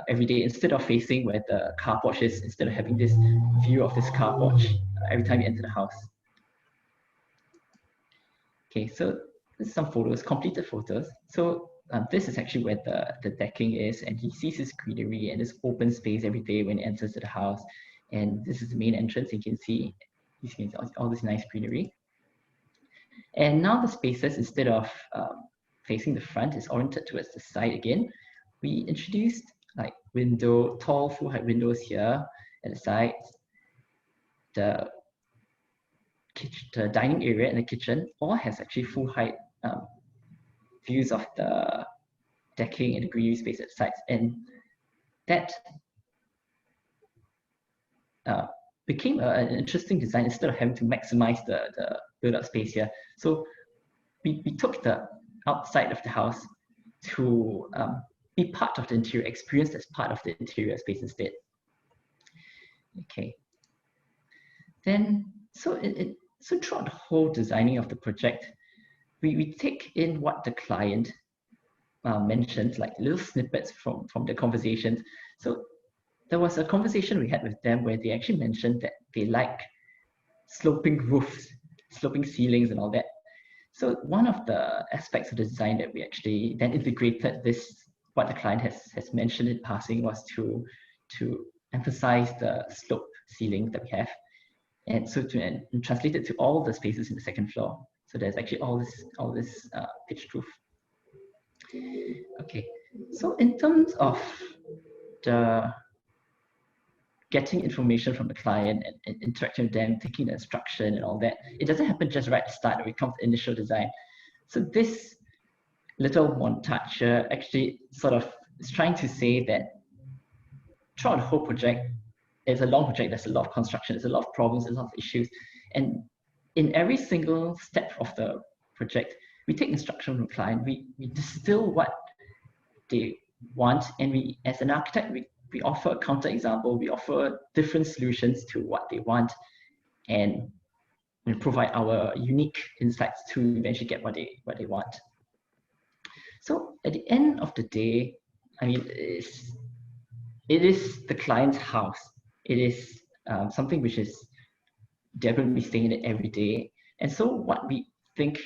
every day, instead of facing where the carport is, instead of having this view of this carport every time you enter the house. Okay, so this is some photos, completed photos. So this is actually where the decking is, and he sees his greenery and this open space every day when he enters the house. And this is the main entrance. You can see all this nice greenery. And now the spaces, instead of facing the front, is oriented towards the side again. We introduced like tall full height windows here at the sides. The dining area and the kitchen all has actually full height views of the decking and the greenery space at the sides. And that became an interesting design instead of having to maximize the build-up space here. So we took the outside of the house to be part of the interior, experience as part of the interior space instead. Okay. Then, so throughout the whole designing of the project, we take in what the client mentions, like little snippets from the conversations. So there was a conversation we had with them where they actually mentioned that they like sloping roofs, sloping ceilings and all that. So one of the aspects of the design that we actually then integrated this, what the client has mentioned in passing, was to emphasize the slope ceiling that we have. And so to translate it to all the spaces in the second floor. So there's actually all this pitched roof. Okay, so in terms of the getting information from the client and interacting with them, taking the instruction and all that, it doesn't happen just right at the start when it comes to initial design. So this little montage actually sort of is trying to say that throughout the whole project, it's a long project, there's a lot of construction, there's a lot of problems, there's a lot of issues. And in every single step of the project, we take instruction from the client, we distill what they want, and we, as an architect, we offer a counterexample, we offer different solutions to what they want, and we provide our unique insights to eventually get what they want. So at the end of the day, I mean, it is the client's house. It is something which is they're going to be staying in it every day. And so what we think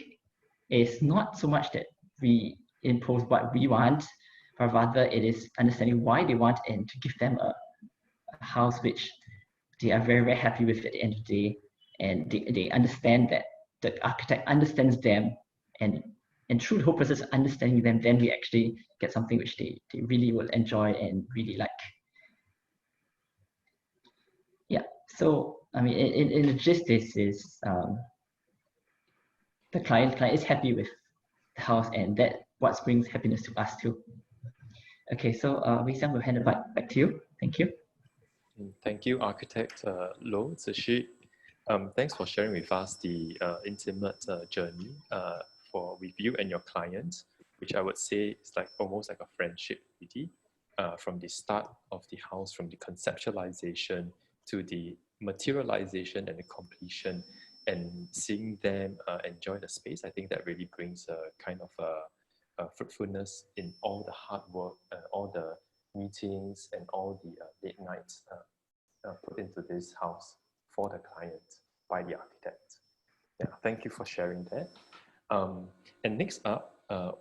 is not so much that we impose what we want, but rather it is understanding why they want and to give them a house which they are very, very happy with at the end of the day. And they understand that the architect understands them, and through the whole process of understanding them, then we actually get something which they really will enjoy and really like. Yeah, so I mean, in the gist, this is the client is happy with the house, and that what brings happiness to us too. Okay, so Wei Xiang, will hand it back to you. Thank you. Thank you, Architect Lo Zishi. Thanks for sharing with us the intimate journey with you and your clients, which I would say is like almost like a friendship really, from the start of the house, from the conceptualization to the materialization and the completion, and seeing them enjoy the space. I think that really brings a kind of a fruitfulness in all the hard work, all the meetings and all the late nights put into this house for the client by the architect. Yeah, thank you for sharing that. And next up,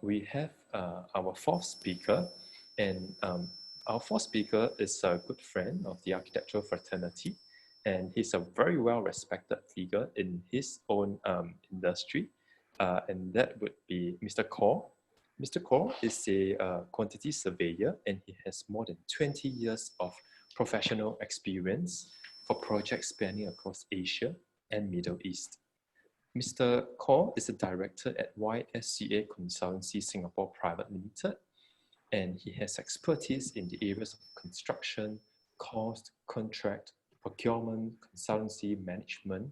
we have our fourth speaker, and our fourth speaker is a good friend of the architectural fraternity, and he's a very well-respected figure in his own industry, and that would be Mr. Kaur. Mr. Kaur is a quantity surveyor, and he has more than 20 years of professional experience for projects spanning across Asia and Middle East. Mr. Kaur is a director at YSCA Consultancy Singapore Private Limited, and he has expertise in the areas of construction, cost, contract, procurement, consultancy, management,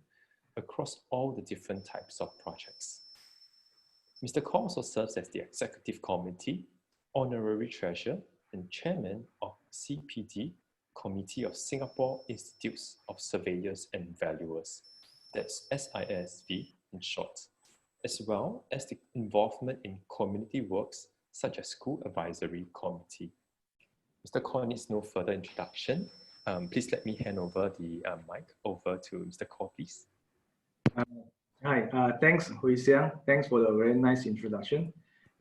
across all the different types of projects. Mr. Kong also serves as the Executive Committee, Honorary Treasurer, and Chairman of CPD, Committee of Singapore Institutes of Surveyors and Valuers, that's SISV in short, as well as the involvement in community works such as School Advisory Committee. Mr. Kong needs no further introduction. Please let me hand over the mic over to Mr. Kong, please. Hi, thanks, Hui Xiang. Thanks for the very nice introduction.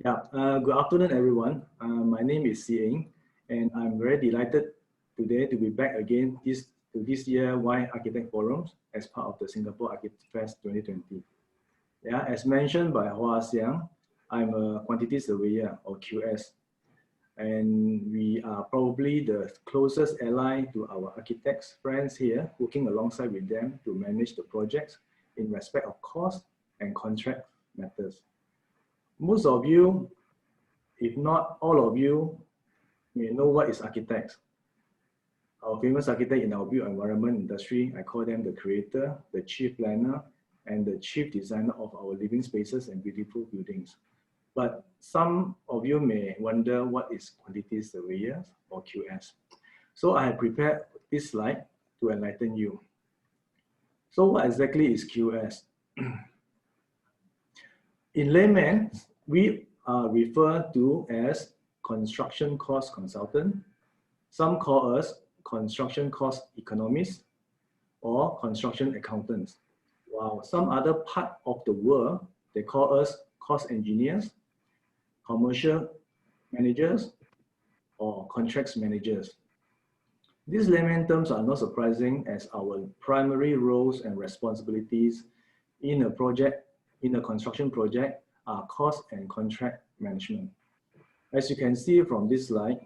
Yeah, good afternoon, everyone. My name is Si Eng, and I'm very delighted today to be back again this year Y Architect Forums as part of the Singapore Archifest 2020. Yeah, as mentioned by Hua Xiang, I'm a quantity surveyor or QS, and we are probably the closest ally to our architects friends here, working alongside with them to manage the projects in respect of cost and contract matters. Most of you, if not all of you, may know what is architects. Our famous architect in our built environment industry, I call them the creator, the chief planner, and the chief designer of our living spaces and beautiful buildings. But some of you may wonder what is quantity surveyor or QS. So I have prepared this slide to enlighten you. So what exactly is QS? In layman, we are referred to as construction cost consultant. Some call us construction cost economists or construction accountants. While some other part of the world, they call us cost engineers, commercial managers, or contracts managers. These layman terms are not surprising, as our primary roles and responsibilities in a construction project are cost and contract management. As you can see from this slide,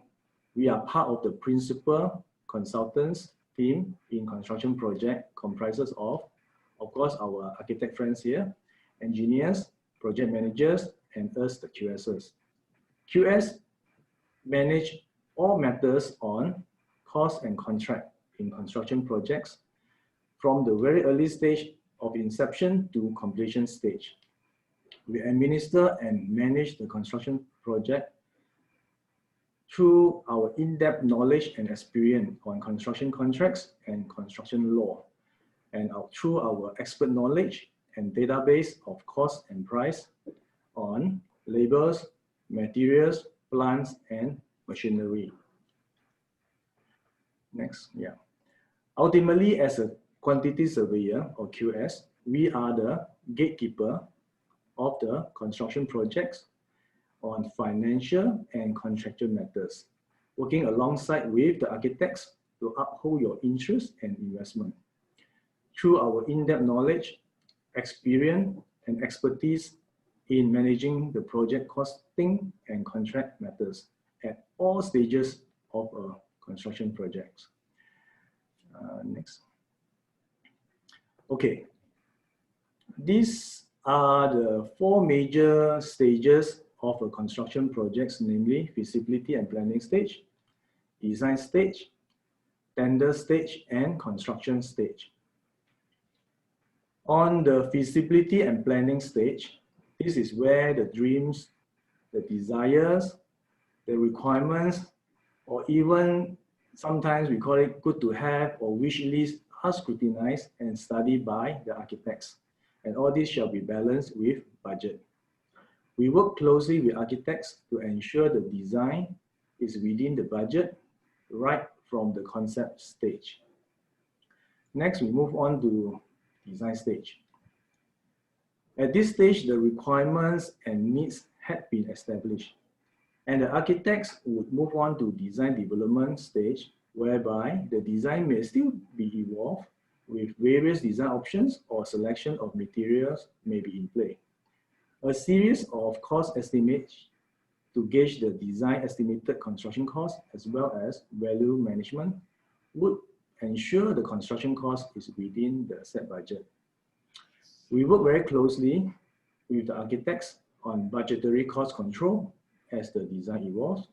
we are part of the principal consultants team in construction project, comprises of course, our architect friends here, engineers, project managers, and us, the QSs. QS manage all matters on cost and contract in construction projects from the very early stage of inception to completion stage. We administer and manage the construction project through our in-depth knowledge and experience on construction contracts and construction law, and through our expert knowledge and database of cost and price on labors, materials, plants, and machinery. Next, yeah. Ultimately, as a quantity surveyor or QS, we are the gatekeeper of the construction projects on financial and contractual matters, working alongside with the architects to uphold your interest and investment. Through our in-depth knowledge, experience, and expertise in managing the project costing and contract matters at all stages of a construction project. Next. Okay. These are the four major stages of a construction project, namely feasibility and planning stage, design stage, tender stage, and construction stage. On the feasibility and planning stage, this is where the dreams, the desires, the requirements, or even sometimes we call it good to have or wish list are scrutinized and studied by the architects. And all this shall be balanced with budget. We work closely with architects to ensure the design is within the budget right from the concept stage. Next, we move on to design stage. At this stage, the requirements and needs had been established, and the architects would move on to design development stage, whereby the design may still be evolved with various design options or selection of materials may be in play. A series of cost estimates to gauge the design estimated construction cost as well as value management would ensure the construction cost is within the set budget. We work very closely with the architects on budgetary cost control as the design evolves,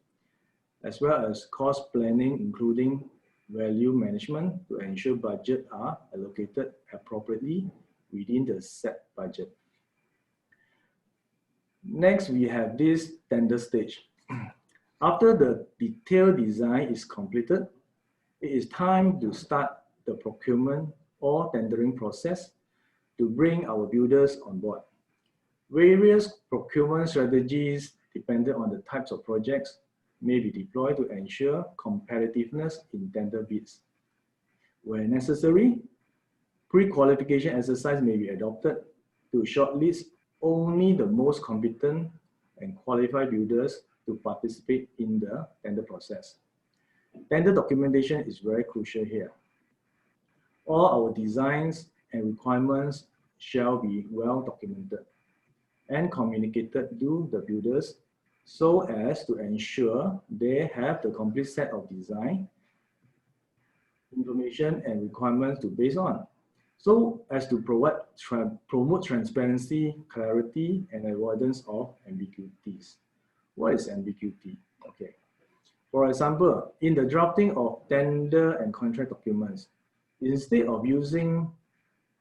as well as cost planning, including value management to ensure budget are allocated appropriately within the set budget. Next, we have this tender stage. After the detailed design is completed, it is time to start the procurement or tendering process to bring our builders on board. Various procurement strategies depending on the types of projects may be deployed to ensure competitiveness in tender bids. Where necessary, pre-qualification exercise may be adopted to shortlist only the most competent and qualified builders to participate in the tender process. Tender documentation is very crucial here. All our designs and requirements shall be well documented and communicated to the builders so as to ensure they have the complete set of design, information and requirements to base on, so as to promote transparency, clarity, and avoidance of ambiguities. What is ambiguity? Okay. For example, in the drafting of tender and contract documents, instead of using,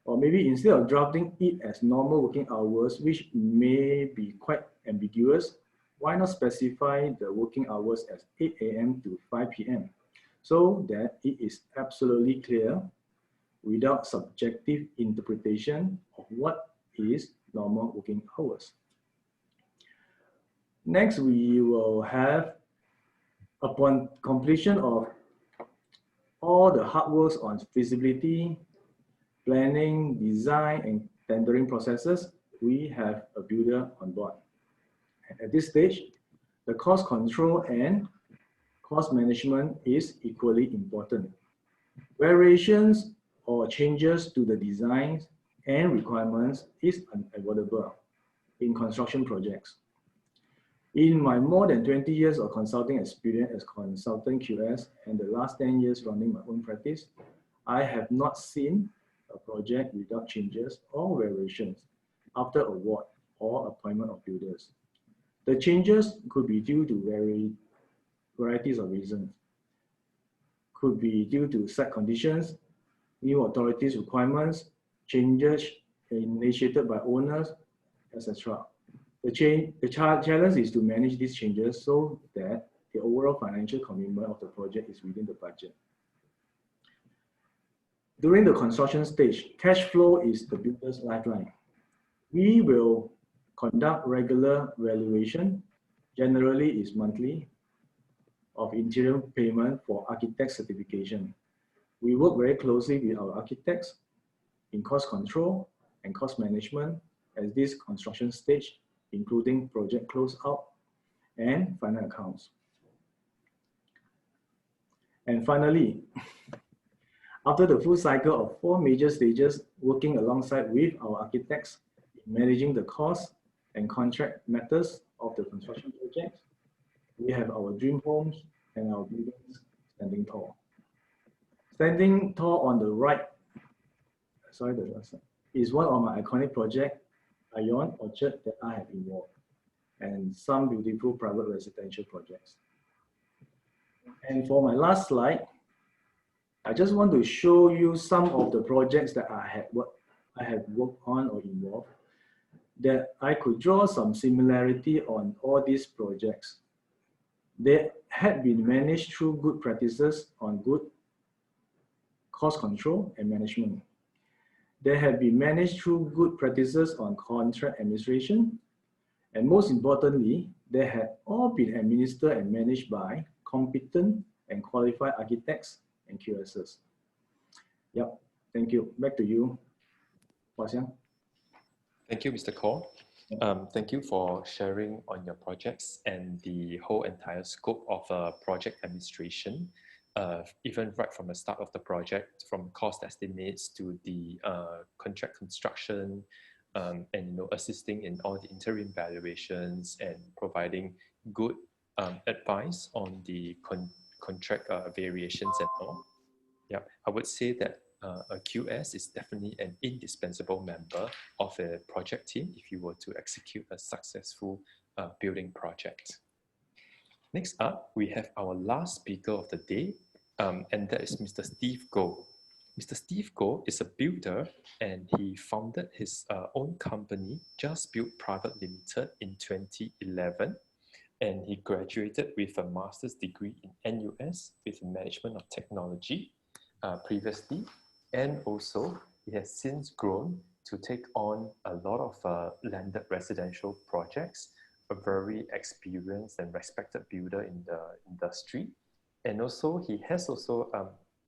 or maybe instead of drafting it as normal working hours, which may be quite ambiguous, why not specify the working hours as 8 a.m. to 5 p.m. so that it is absolutely clear without subjective interpretation of what is normal working hours. Next, we will have, upon completion of all the hard works on feasibility, planning, design, and tendering processes, we have a builder on board. At this stage, the cost control and cost management is equally important. Variations or changes to the designs and requirements is unavoidable in construction projects. In my more than 20 years of consulting experience as consultant QS and the last 10 years running my own practice, I have not seen a project without changes or variations after award or appointment of builders. The changes could be due to varieties of reasons. Could be due to set conditions, new authorities' requirements, changes initiated by owners, etc. The challenge is to manage these changes so that the overall financial commitment of the project is within the budget. During the construction stage, cash flow is the builder's lifeline. We will conduct regular valuation, generally is monthly, of interim payment for architect certification. We work very closely with our architects in cost control and cost management at this construction stage, including project closeout and final accounts. And finally, after the full cycle of 4 major stages, working alongside with our architects in managing the cost and contract matters of the construction project, we have our dream homes and our buildings standing tall. Standing tall on the right, sorry, the last slide, is one of my iconic projects, Ion Orchard, that I have involved, and some beautiful private residential projects. And for my last slide, I just want to show you some of the projects that I have worked on or involved, that I could draw some similarity on all these projects. They had been managed through good practices on good cost control and management. They have been managed through good practices on contract administration. And most importantly, they had all been administered and managed by competent and qualified architects and QSs. Yep, thank you. Back to you, Hua Xiang. Thank you, Mr. Kaur. Thank you for sharing on your projects and the whole entire scope of project administration, even right from the start of the project, from cost estimates to the contract construction, and assisting in all the interim valuations and providing good advice on the contract variations and all. Yeah, I would say that a QS is definitely an indispensable member of a project team if you were to execute a successful building project. Next up, we have our last speaker of the day, and that is Mr. Steve Goh. Mr. Steve Goh is a builder and he founded his own company, Just Build Private Limited, in 2011. And he graduated with a master's degree in NUS with Management of Technology previously. And also, he has since grown to take on a lot of landed residential projects, a very experienced and respected builder in the industry. And also, he has also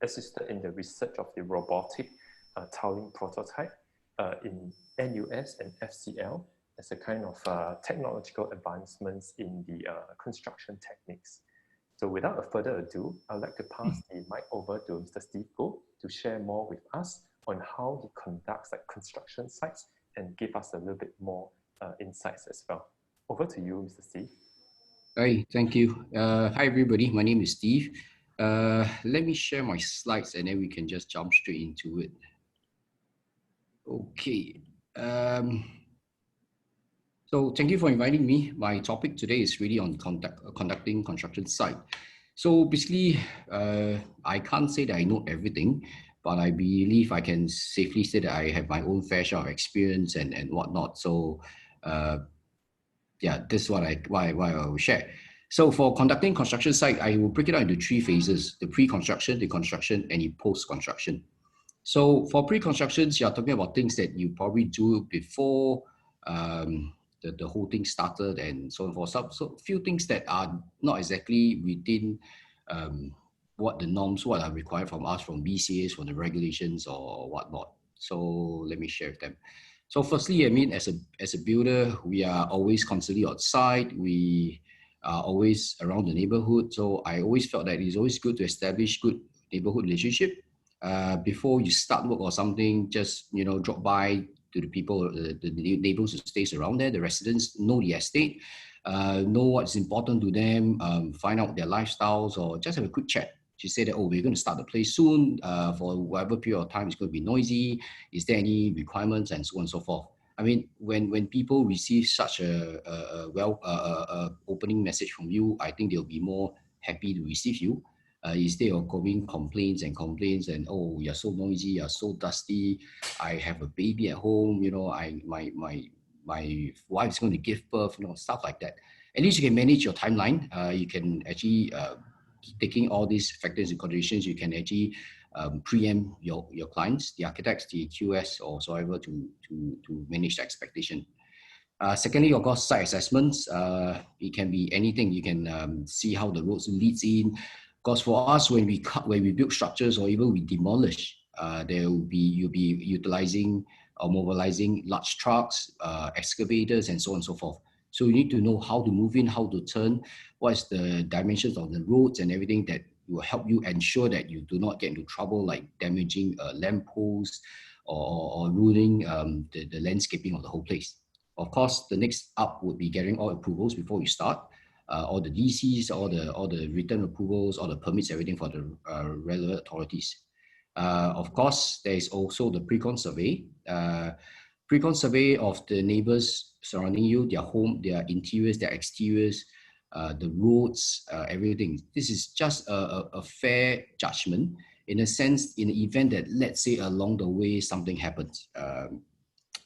assisted in the research of the robotic tiling prototype in NUS and FCL as a kind of technological advancements in the construction techniques. So without further ado, I'd like to pass the mic over to Mr. Steve Goh to share more with us on how he conducts construction sites and give us a little bit more insights as well. Over to you, Mr. Steve. Hi, thank you. Hi, everybody. My name is Steve. Let me share my slides and then we can just jump straight into it. Okay. So thank you for inviting me. My topic today is really on conducting construction site. So basically, I can't say that I know everything, but I believe I can safely say that I have my own fair share of experience and whatnot. So yeah, this is why I will share. So for conducting construction site, I will break it out into 3 phases: the pre-construction, the construction, and the post-construction. So for pre-constructions, you're talking about things that you probably do before the whole thing started and so on for some. So few things that are not exactly within what the norms, what are required from us, from BCAs, from the regulations or whatnot. So let me share with them. So firstly, I mean, as a builder, we are always constantly outside. We are always around the neighborhood. So I always felt that it's always good to establish good neighborhood relationship. Before you start work or something, just, you know, drop by to the people, the neighbors who stays around there, the residents, know the estate, know what's important to them, find out their lifestyles, or just have a quick chat. She said that, oh, we're going to start the place soon, for whatever period of time it's going to be noisy. Is there any requirements, and so on and so forth. I mean, when people receive such a opening message from you, I think they'll be more happy to receive you. Instead of going complaints and, oh, you're so noisy, you're so dusty, I have a baby at home, you know, my wife's going to give birth, you know, stuff like that. At least you can manage your timeline. You can actually, taking all these factors into considerations, you can actually preempt your clients, the architects, the QS, or so ever to manage the expectation. Secondly, of course, site assessments. It can be anything. You can see how the roads leads in. Because for us, when we build structures or even we demolish, you'll be utilizing or mobilizing large trucks, excavators, and so on and so forth. So you need to know how to move in, how to turn, what's the dimensions of the roads and everything that will help you ensure that you do not get into trouble like damaging a lamppost or ruining the landscaping of the whole place. Of course, the next up would be getting all approvals before you start. All the DCs, all the written approvals, all the permits, everything for the relevant authorities. Of course, there is also the pre-con survey. Pre-con survey of the neighbors surrounding you, their home, their interiors, their exteriors, the roads, everything. This is just a fair judgment in a sense, in the event that, let's say, along the way something happens.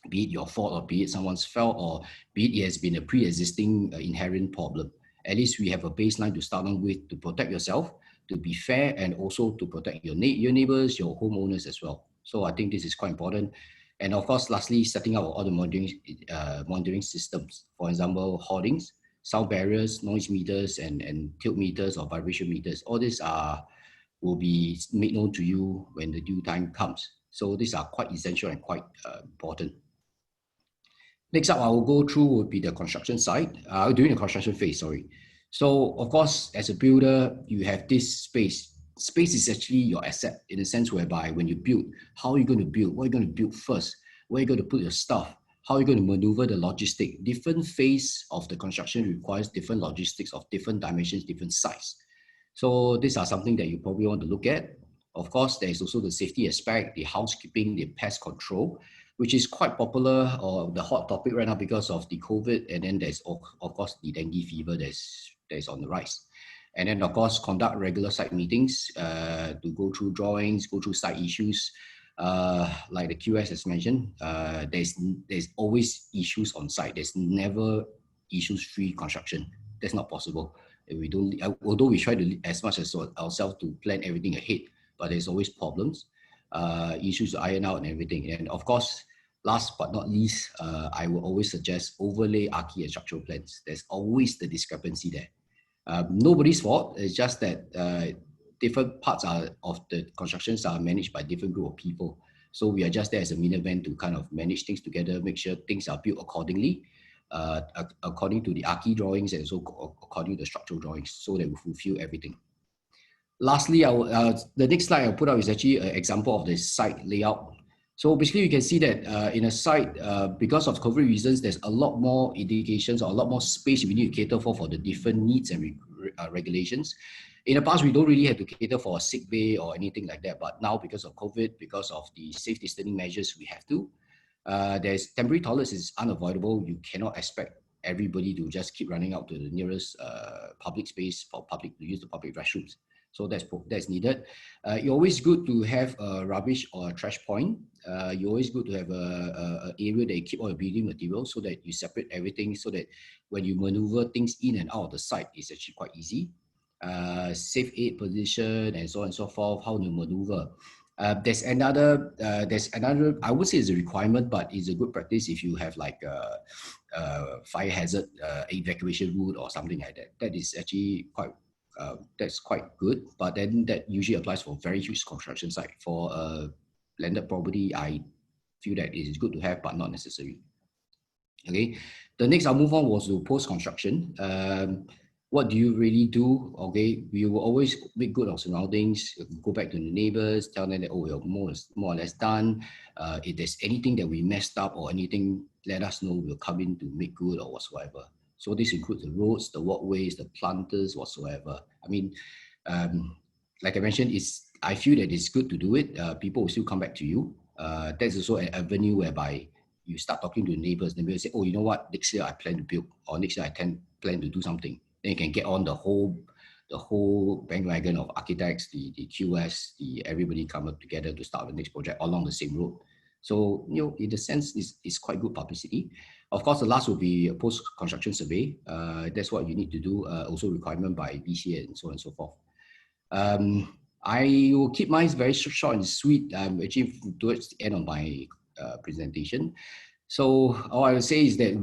Be it your fault or be it someone's fault or be it has been a pre-existing inherent problem. At least we have a baseline to start on with to protect yourself, to be fair, and also to protect your neighbors, your homeowners as well. So I think this is quite important. And of course, lastly, setting up all the monitoring systems. For example, hoardings, sound barriers, noise meters, and tilt meters or vibration meters. All these will be made known to you when the due time comes. So these are quite essential and quite important. Next up, I will go through would be the construction site, during the construction phase, sorry. So of course, as a builder, you have this space. Space is actually your asset in a sense whereby when you build, how are you going to build? What are you going to build first? Where are you going to put your stuff? How are you going to maneuver the logistic? Different phase of the construction requires different logistics of different dimensions, different size. So these are something that you probably want to look at. Of course, there is also the safety aspect, the housekeeping, the pest control, which is quite popular or the hot topic right now because of the COVID. And then there's, of course, the dengue fever that's on the rise. And then of course, conduct regular site meetings to go through drawings, go through site issues. Like the QS has mentioned, there's always issues on site. There's never issues-free construction. That's not possible. We don't, although we try to as much as ourselves to plan everything ahead, but there's always problems, issues to iron out and everything. And of course, last but not least, I will always suggest overlay archi and structural plans. There's always the discrepancy there. Nobody's fault. It's just that different parts of the constructions are managed by different group of people. So we are just there as a middleman to kind of manage things together, make sure things are built accordingly, according to the archi drawings and also according to the structural drawings, so that we fulfill everything. Lastly, the next slide I'll put up is actually an example of the site layout. So basically, you can see that in a site, because of COVID reasons, there's a lot more indications or a lot more space we need to cater for the different needs and regulations. In the past, we don't really have to cater for a sick bay or anything like that. But now, because of COVID, because of the safe distancing measures, we have to. There's temporary toilets is unavoidable. You cannot expect everybody to just keep running out to the nearest public space for public to use the public restrooms. So that's needed. It's always good to have a rubbish or a trash point. You're always good to have a area that you keep all your building materials so that you separate everything so that when you maneuver things in and out of the site, it's actually quite easy. Safe aid position and so on and so forth, how to maneuver. There's another, I would say it's a requirement, but it's a good practice if you have like a fire hazard evacuation route or something like that. That is actually quite, that's quite good, but then that usually applies for very huge construction site. For a landed property, I feel that it is good to have, but not necessary. Okay, the next I'll move on was to post-construction. What do you really do? Okay, we will always make good our surroundings, go back to the neighbors, tell them that, oh, we're more or less done. If there's anything that we messed up or anything, let us know, we'll come in to make good or whatsoever. So this includes the roads, the walkways, the planters, whatsoever. I mean, like I mentioned, I feel that it's good to do it. People will still come back to you. That's also an avenue whereby you start talking to neighbors. They will say, oh, you know what, next year I plan to build, or next year I plan to do something. Then you can get on the whole bandwagon of architects, the QS, everybody come up together to start the next project along the same road. So, you know, in the sense, it's quite good publicity. Of course, the last will be a post-construction survey. That's what you need to do, also requirement by BCA and so on and so forth. I will keep mine very short and sweet. Actually towards the end of my presentation. So all I will say is that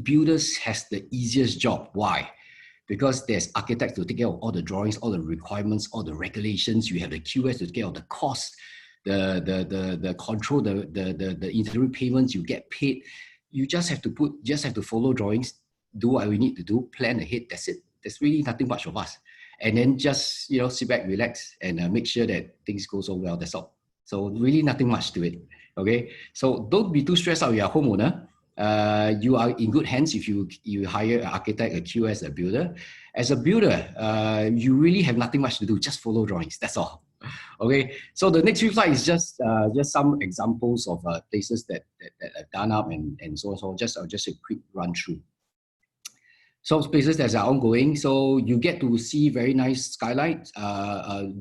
builders has the easiest job. Why? Because there's architects to take care of all the drawings, all the requirements, all the regulations. You have the QS to take care of the cost, the control, the interim payments. You get paid. You just have to follow drawings, do what we need to do, plan ahead. That's it. There's really nothing much of us. And then just, you know, sit back, relax, and make sure that things go so well. That's all. So really nothing much to it. Okay. So don't be too stressed out. You're a homeowner. You are in good hands if you hire an architect, a QS, a builder. As a builder, you really have nothing much to do. Just follow drawings. That's all. Okay. So the next few slides is just some examples of places that I've done up and so on. So just a quick run through. Some places that are ongoing, so you get to see very nice skylights,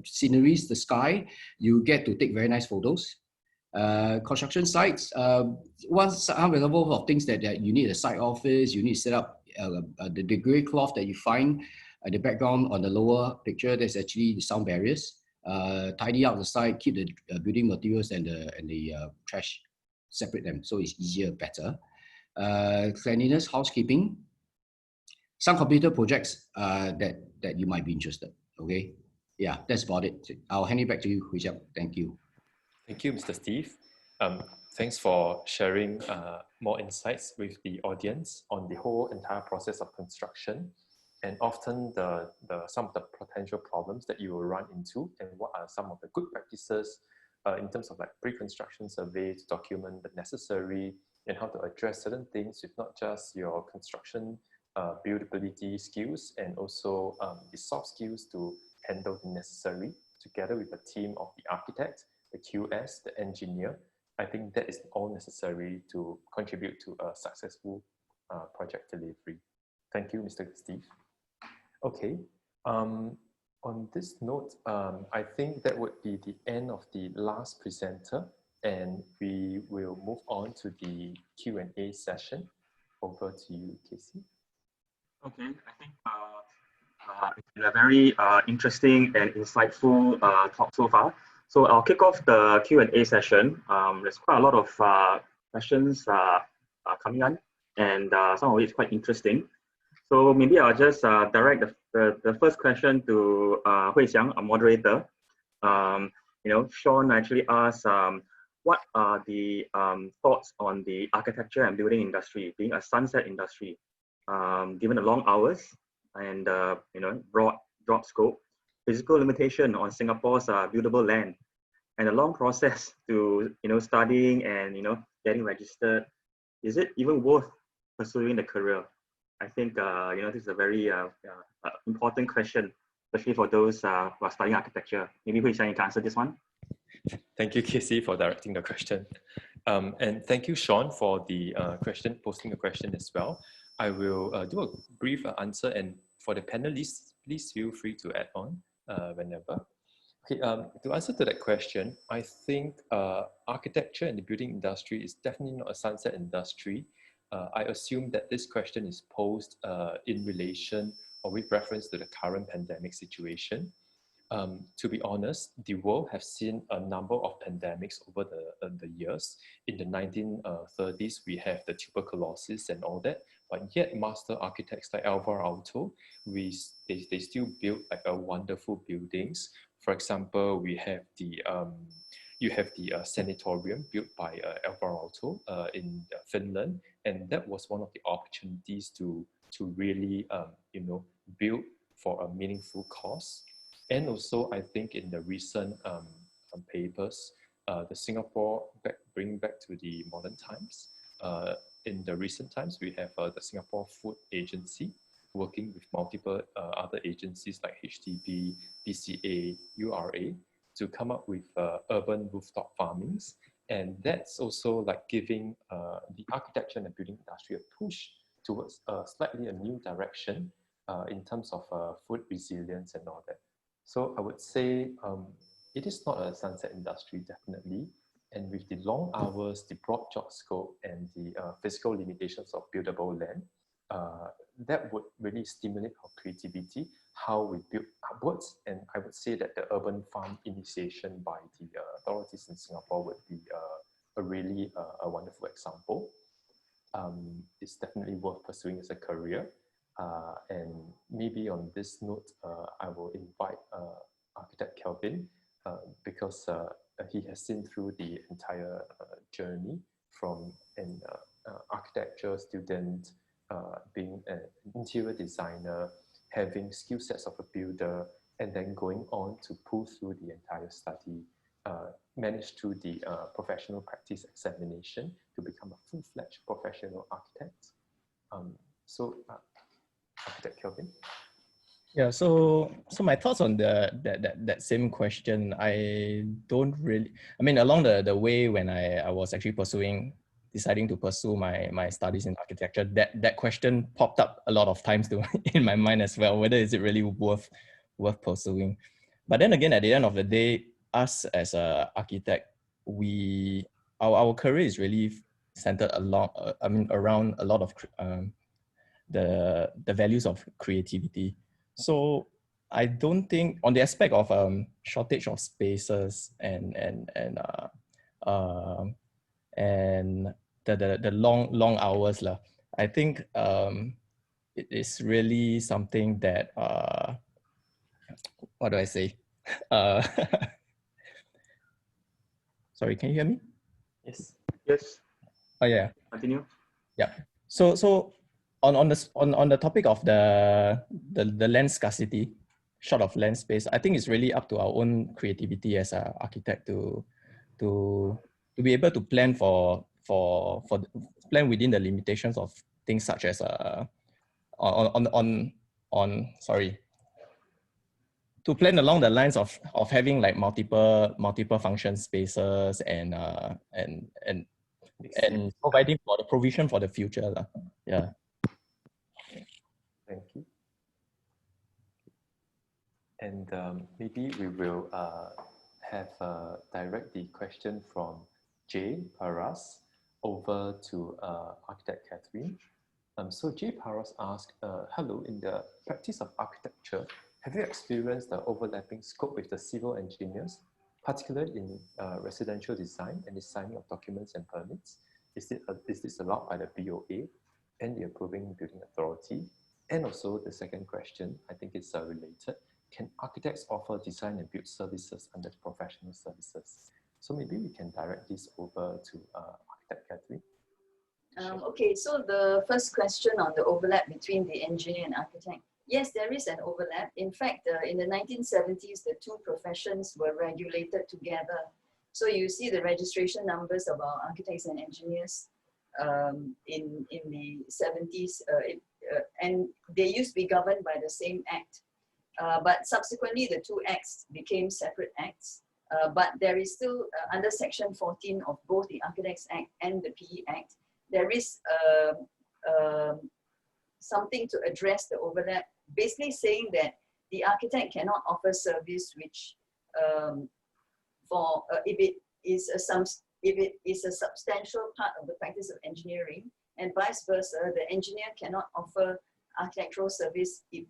sceneries, the sky. You get to take very nice photos. Construction sites, some example of things that you need a site office, you need to set up the grey cloth that you find at the background on the lower picture. There's actually the sound barriers. Tidy out the site, keep the building materials and the trash, separate them so it's easier, better. Cleanliness, housekeeping. Some computer projects that you might be interested. Okay, yeah, that's about it. I'll hand it back to you, Huijab. Thank you. Thank you, Mr. Steve. Thanks for sharing more insights with the audience on the whole entire process of construction, and often some of the potential problems that you will run into, and what are some of the good practices in terms of like pre-construction survey to document the necessary and how to address certain things with not just your construction buildability skills and also the soft skills to handle the necessary together with a team of the architect, the QS, the engineer. I think that is all necessary to contribute to a successful project delivery. Thank you, Mr. Steve. Okay, On this note, I think that would be the end of the last presenter, and we will move on to the Q&A session. Over to you, Casey. Okay, I think it's been a very interesting and insightful talk so far. So I'll kick off the Q&A session. There's quite a lot of questions coming on, and some of it is quite interesting. So maybe I'll just direct the first question to Hui Xiang, a moderator. Sean actually asked, what are the thoughts on the architecture and building industry being a sunset industry, given the long hours and broad scope, physical limitation on Singapore's buildable land, and a long process to studying and getting registered? Is it even worth pursuing the career? I think this is a very important question, especially for those who are studying architecture. Maybe Hui Xiang, you can answer this one. Thank you, Casey, for directing the question. And thank you, Sean, for the posting a question as well. I will do a brief answer, and for the panelists, please feel free to add on whenever. Okay, to answer to that question, I think architecture and the building industry is definitely not a sunset industry. I assume that this question is posed in relation or with reference to the current pandemic situation. To be honest, the world has seen a number of pandemics over the years. In the 1930s, we have the tuberculosis and all that, but yet master architects like Alvar Aalto, they still build like a wonderful buildings. For example, we have the sanatorium built by Alvar Aalto in Finland, and that was one of the opportunities to really build for a meaningful cause. And also, I think in the recent papers, the Singapore bring back to the modern times. In the recent times, we have the Singapore Food Agency working with multiple other agencies like HDB, BCA, URA to come up with urban rooftop farmings. And that's also like giving the architecture and the building industry a push towards slightly a new direction in terms of food resilience and all that. So I would say it is not a sunset industry, definitely. And with the long hours, the broad job scope, and the physical limitations of buildable land, that would really stimulate our creativity, how we build upwards. And I would say that the urban farm initiation by the authorities in Singapore would be a really wonderful example. It's definitely worth pursuing as a career. And maybe on this note, I will invite architect Kelvin because he has seen through the entire journey from an architecture student, being an interior designer, having skill sets of a builder, and then going on to pull through the entire study, manage through the professional practice examination to become a full-fledged professional architect. Architect Kelvin. Yeah, so my thoughts on that same question, I don't really, I mean, along the way when I was actually deciding to pursue my studies in architecture, that question popped up a lot of times in my mind as well, whether is it really worth pursuing. But then again, at the end of the day, us as an architect, our career is really centered around a lot of the values of creativity. So I don't think on the aspect of shortage of spaces and the long hours I think it is really something that what do I say? Sorry, can you hear me? Yes. Yes. Oh yeah. Continue. Yeah. So on the topic of the land scarcity, short of land space, I think it's really up to our own creativity as an architect to be able to plan plan within the limitations of things such as to plan along the lines of having like multiple function spaces and providing for the provision for the future. Yeah. Thank you. And maybe we will direct the question from Jay Paras over to architect Catherine. So Jay Paras asked, hello, in the practice of architecture, have you experienced the overlapping scope with the civil engineers, particularly in residential design and the signing of documents and permits? Is this allowed by the BOA and the approving building authority? And also the second question, I think it's related. Can architects offer design and build services under professional services? So maybe we can direct this over to architect Catherine. Okay, so the first question on the overlap between the engineer and architect. Yes, there is an overlap. In fact, in the 1970s, the two professions were regulated together. So you see the registration numbers of our architects and engineers in the 70s, and they used to be governed by the same act. But subsequently, the two acts became separate acts. But there is still, under Section 14 of both the Architects Act and the PE Act, there is something to address the overlap, basically saying that the architect cannot offer service which, if it is a substantial part of the practice of engineering, and vice versa, the engineer cannot offer architectural service if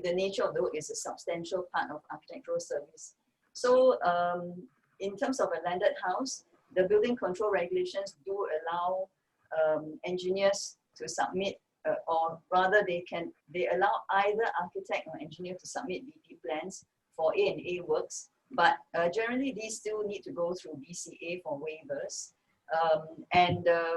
the nature of the work is a substantial part of architectural service. So in terms of a landed house, the building control regulations do allow engineers to submit, or rather they allow either architect or engineer to submit BP plans for A&A works, but generally these still need to go through BCA for waivers.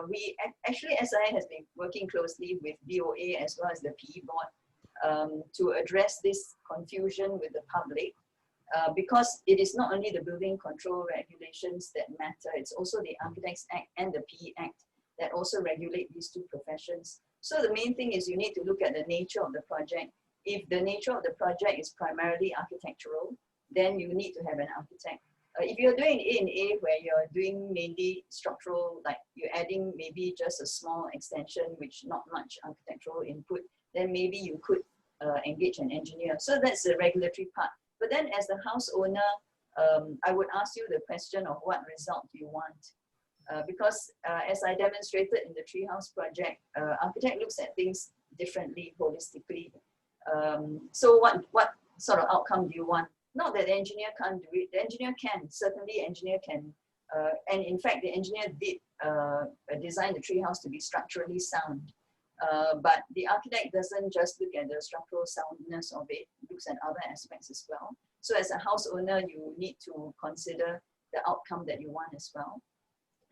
We actually, SI has been working closely with BOA as well as the PE board to address this confusion with the public. Because it is not only the building control regulations that matter, it's also the Architects Act and the PE Act that also regulate these two professions. So the main thing is you need to look at the nature of the project. If the nature of the project is primarily architectural, then you need to have an architect. If you're doing A&A where you're doing mainly structural, like you're adding maybe just a small extension, which not much architectural input, then maybe you could engage an engineer. So that's the regulatory part. But then as the house owner, I would ask you the question of what result do you want? Because as I demonstrated in the treehouse project, architect looks at things differently, holistically. So what sort of outcome do you want? Not that the engineer can't do it. The engineer can, certainly engineer can. And in fact, the engineer did design the treehouse to be structurally sound. But the architect doesn't just look at the structural soundness of it, looks at other aspects as well. So as a house owner, you need to consider the outcome that you want as well.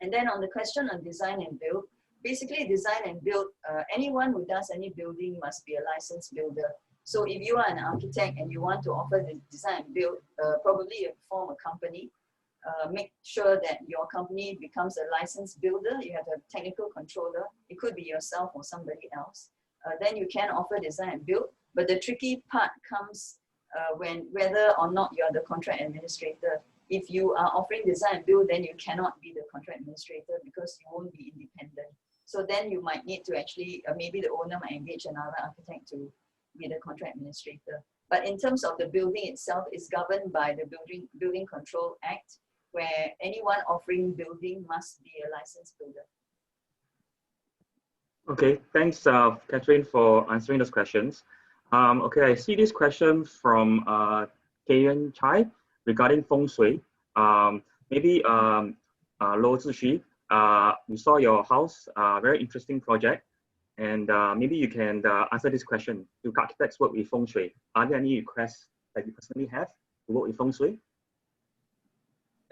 And then on the question on design and build, basically design and build, anyone who does any building must be a licensed builder. So if you are an architect and you want to offer the design and build, probably you form a company. Make sure that your company becomes a licensed builder. You have a technical controller. It could be yourself or somebody else. Then you can offer design and build. But the tricky part comes when whether or not you are the contract administrator. If you are offering design and build, then you cannot be the contract administrator because you won't be independent. So then you might need to actually, maybe the owner might engage another architect to be the contract administrator. But in terms of the building itself, it's governed by the Building Control Act, where anyone offering building must be a licensed builder. Okay, thanks, Catherine, for answering those questions. Okay, I see this question from Kayan Chai regarding feng shui. Maybe Lo Zixi, we saw your house, very interesting project, and maybe you can answer this question. Do architects work with feng shui? Are there any requests that you personally have to work with feng shui?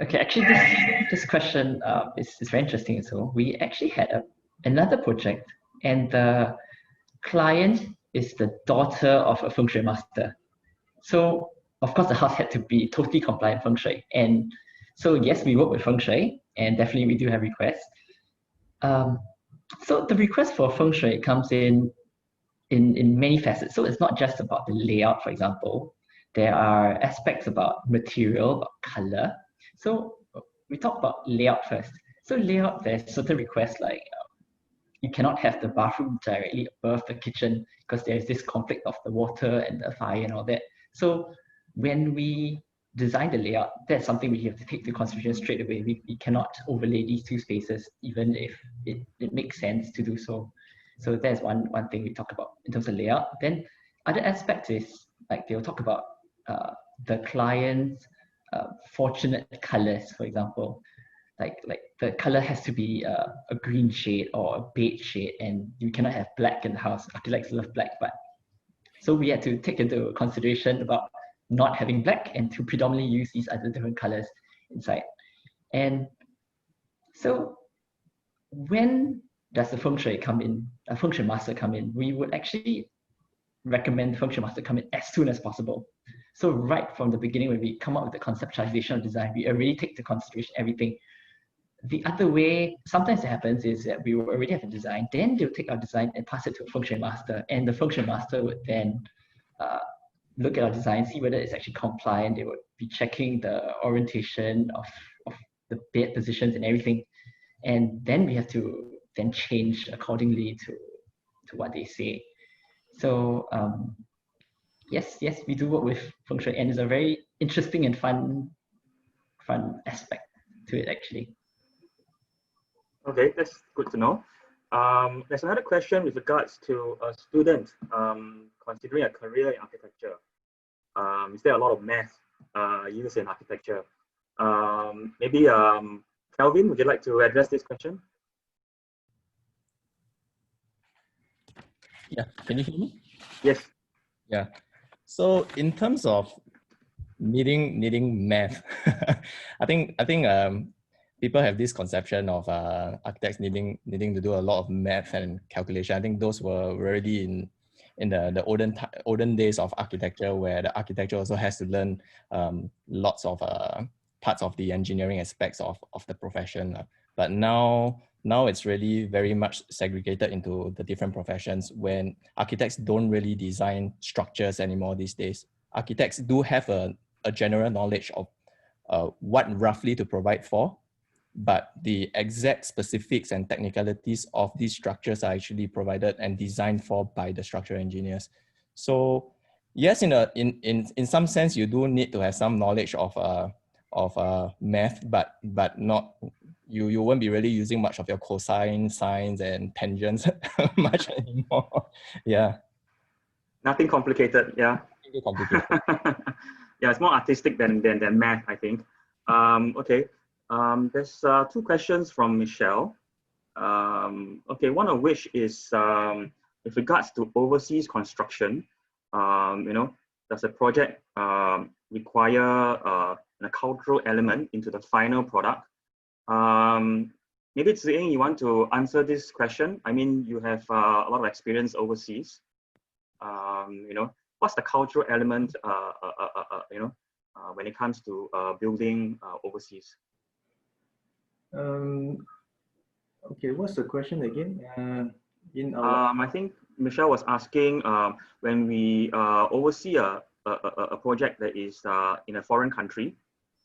Okay, actually, this question is very interesting as well. We actually had another project, and the client is the daughter of a feng shui master. So, of course, the house had to be totally compliant feng shui. And so, yes, we work with feng shui, and definitely we do have requests. So the request for feng shui comes in many facets. So it's not just about the layout, for example. There are aspects about material, about color. So we talk about layout first. So layout, there's certain requests like you cannot have the bathroom directly above the kitchen because there's this conflict of the water and the fire and all that. So when we design the layout, that's something we have to take into consideration straight away. We cannot overlay these two spaces, even if it makes sense to do so. So that's one thing we talk about in terms of layout. Then other aspects is like they'll talk about the client's fortunate colors, for example. Like the color has to be a green shade or a beige shade, and you cannot have black in the house. Architects love black, but so we had to take into consideration about not having black and to predominantly use these other different colors inside. And so when does the feng shui come in, a feng shui master come in? We would actually recommend the feng shui master come in as soon as possible. So right from the beginning, when we come up with the conceptualization of design, we already take into consideration everything. The other way, sometimes it happens is that we will already have a design, then they'll take our design and pass it to a feng shui master, and the feng shui master would then look at our design, see whether it's actually compliant. They would be checking the orientation of the bed positions and everything, and then we have to then change accordingly to what they say. So yes, we do work with feng shui, and it's a very interesting and fun aspect to it actually. Okay, that's good to know. There's another question with regards to a student considering a career in architecture. Is there a lot of math used in architecture? Maybe Kelvin, would you like to address this question? Yeah, can you hear me? Yes. Yeah. So in terms of needing math, I think people have this conception of architects needing to do a lot of math and calculation. I think those were already in the olden days of architecture, where the architecture also has to learn lots of parts of the engineering aspects of the profession. But now it's really very much segregated into the different professions, when architects don't really design structures anymore these days. Architects do have a general knowledge of what roughly to provide for, but the exact specifics and technicalities of these structures are actually provided and designed for by the structural engineers. So yes, in some sense, you do need to have some knowledge of math, but not, you won't be really using much of your cosine, sines, and tangents much anymore. Yeah. Nothing complicated. Yeah. Nothing complicated. Yeah, it's more artistic than math, I think. Okay. There's two questions from Michelle. Okay, one of which is with regards to overseas construction. Does a project require a cultural element into the final product? Maybe Ziying, you want to answer this question? I mean, you have a lot of experience overseas. What's the cultural element? When it comes to building overseas. Okay, what's the question again? I think Michelle was asking when we oversee a project that is in a foreign country.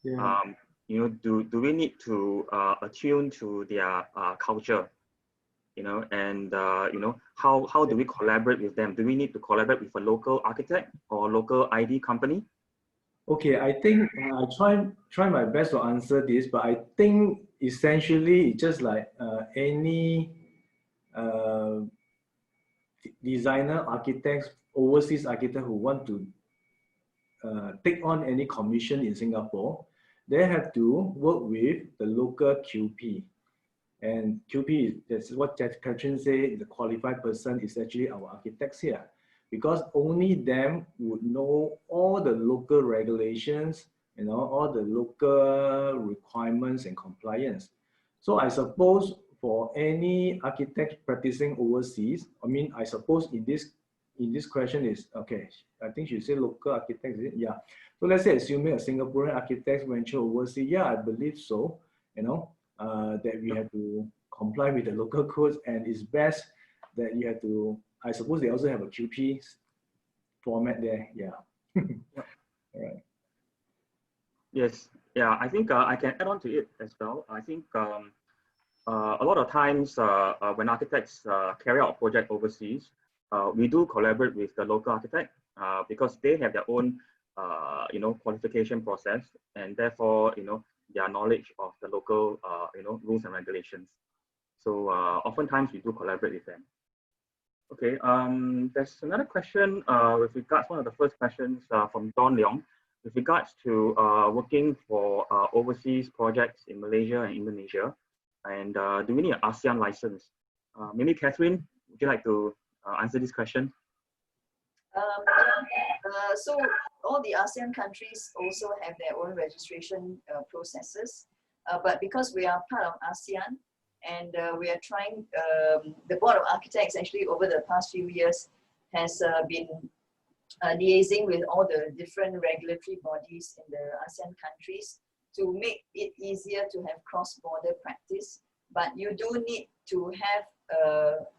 Yeah. Do we need to attune to their culture? And how do we collaborate with them? Do we need to collaborate with a local architect or local ID company? Okay, I think I try my best to answer this, but I think essentially it's just like any designer, architects, overseas architect who want to take on any commission in Singapore, they have to work with the local QP. And QP, that's what Katrin said, the qualified person is actually our architects here, because only them would know all the local regulations, all the local requirements and compliance. So I suppose for any architect practicing overseas, I suppose in this question is, okay, I think she said local architects, is it? Yeah. So let's say assuming a Singaporean architect venture overseas, yeah, I believe so, that we have to comply with the local codes, and it's best that you have to, I suppose they also have a QP format there. Yeah. All right. Yes. Yeah, I think I can add on to it as well. I think a lot of times when architects carry out a project overseas, we do collaborate with the local architect because they have their own qualification process, and therefore, their knowledge of the local, rules and regulations. So oftentimes we do collaborate with them. Okay, there's another question with regards, one of the first questions from Don Leong, with regards to working for overseas projects in Malaysia and Indonesia. And do we need an ASEAN license? Maybe Catherine, would you like to answer this question? So all the ASEAN countries also have their own registration processes. But because we are part of ASEAN, and we are trying, the Board of Architects actually over the past few years has been liaising with all the different regulatory bodies in the ASEAN countries to make it easier to have cross-border practice. But you do need to have,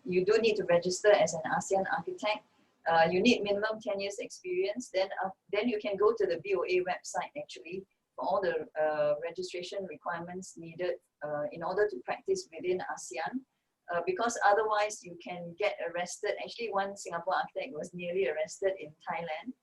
you do need to register as an ASEAN architect. You need minimum 10 years experience. Then you can go to the BOA website actually for all the registration requirements needed in order to practice within ASEAN. Because otherwise you can get arrested. Actually, one Singapore architect was nearly arrested in Thailand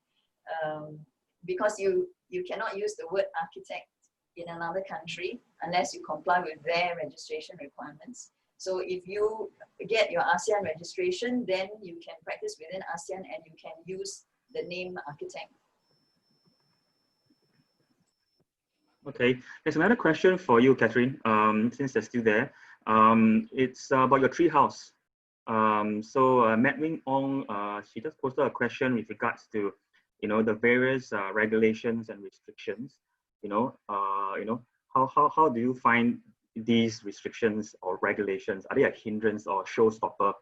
because you cannot use the word architect in another country unless you comply with their registration requirements. So if you get your ASEAN registration, then you can practice within ASEAN and you can use the name architect. Okay, there's another question for you, Catherine, since you're still there. It's about your treehouse. So Matt Wing Ong, she just posted a question with regards to, the various regulations and restrictions. How do you find these restrictions or regulations? Are they a hindrance or showstopper,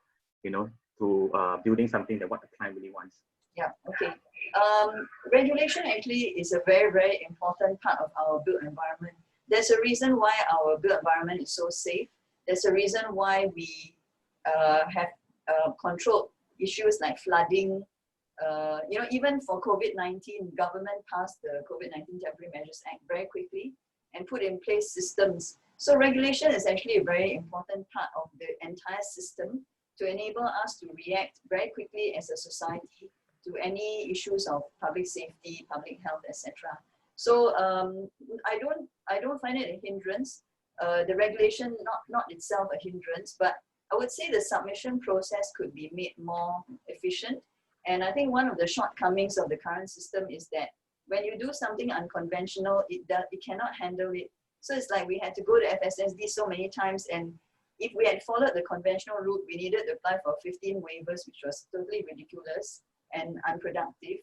to building something that what the client really wants? Yeah, okay. Regulation actually is a very, very important part of our built environment. There's a reason why our built environment is so safe. There's a reason why we have controlled issues like flooding. Even for COVID-19, government passed the COVID-19 Temporary Measures Act very quickly and put in place systems. So regulation is actually a very important part of the entire system to enable us to react very quickly as a society to any issues of public safety, public health, etc. So I don't find it a hindrance. The regulation not itself a hindrance, but I would say the submission process could be made more efficient. And I think one of the shortcomings of the current system is that when you do something unconventional, it cannot handle it. So it's like we had to go to FSSD so many times, and if we had followed the conventional route, we needed to apply for 15 waivers, which was totally ridiculous and unproductive,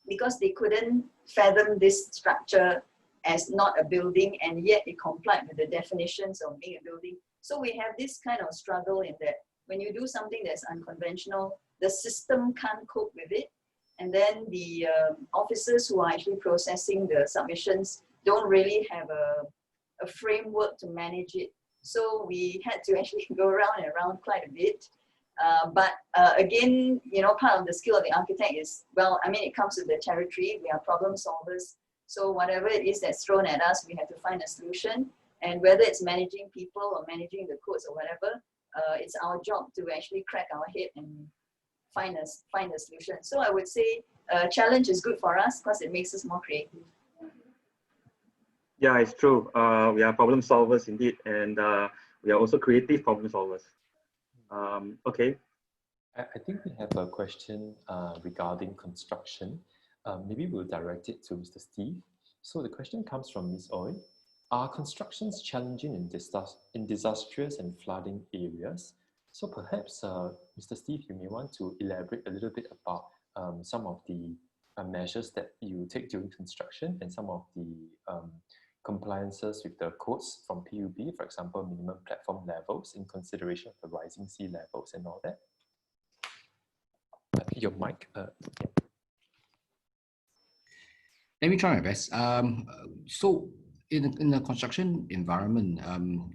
because they couldn't fathom this structure as not a building, and yet it complied with the definitions of being a building. So we have this kind of struggle in that when you do something that's unconventional, the system can't cope with it, and then the officers who are actually processing the submissions don't really have a framework to manage it. So we had to actually go around and around quite a bit. But again, part of the skill of the architect is, it comes with the territory. We are problem solvers. So whatever it is that's thrown at us, we have to find a solution. And whether it's managing people or managing the codes or whatever, it's our job to actually crack our head and find a solution. So I would say challenge is good for us because it makes us more creative. Yeah, it's true. We are problem solvers indeed, and we are also creative problem solvers. Okay. I think we have a question regarding construction. Maybe we'll direct it to Mr. Steve. So the question comes from Ms. Oi. Are constructions challenging in disastrous and flooding areas? So perhaps, Mr. Steve, you may want to elaborate a little bit about some of the measures that you take during construction and some of the compliances with the codes from PUB, for example, minimum platform levels in consideration of the rising sea levels and all that. Your mic. Yeah. Let me try my best. So in the construction environment,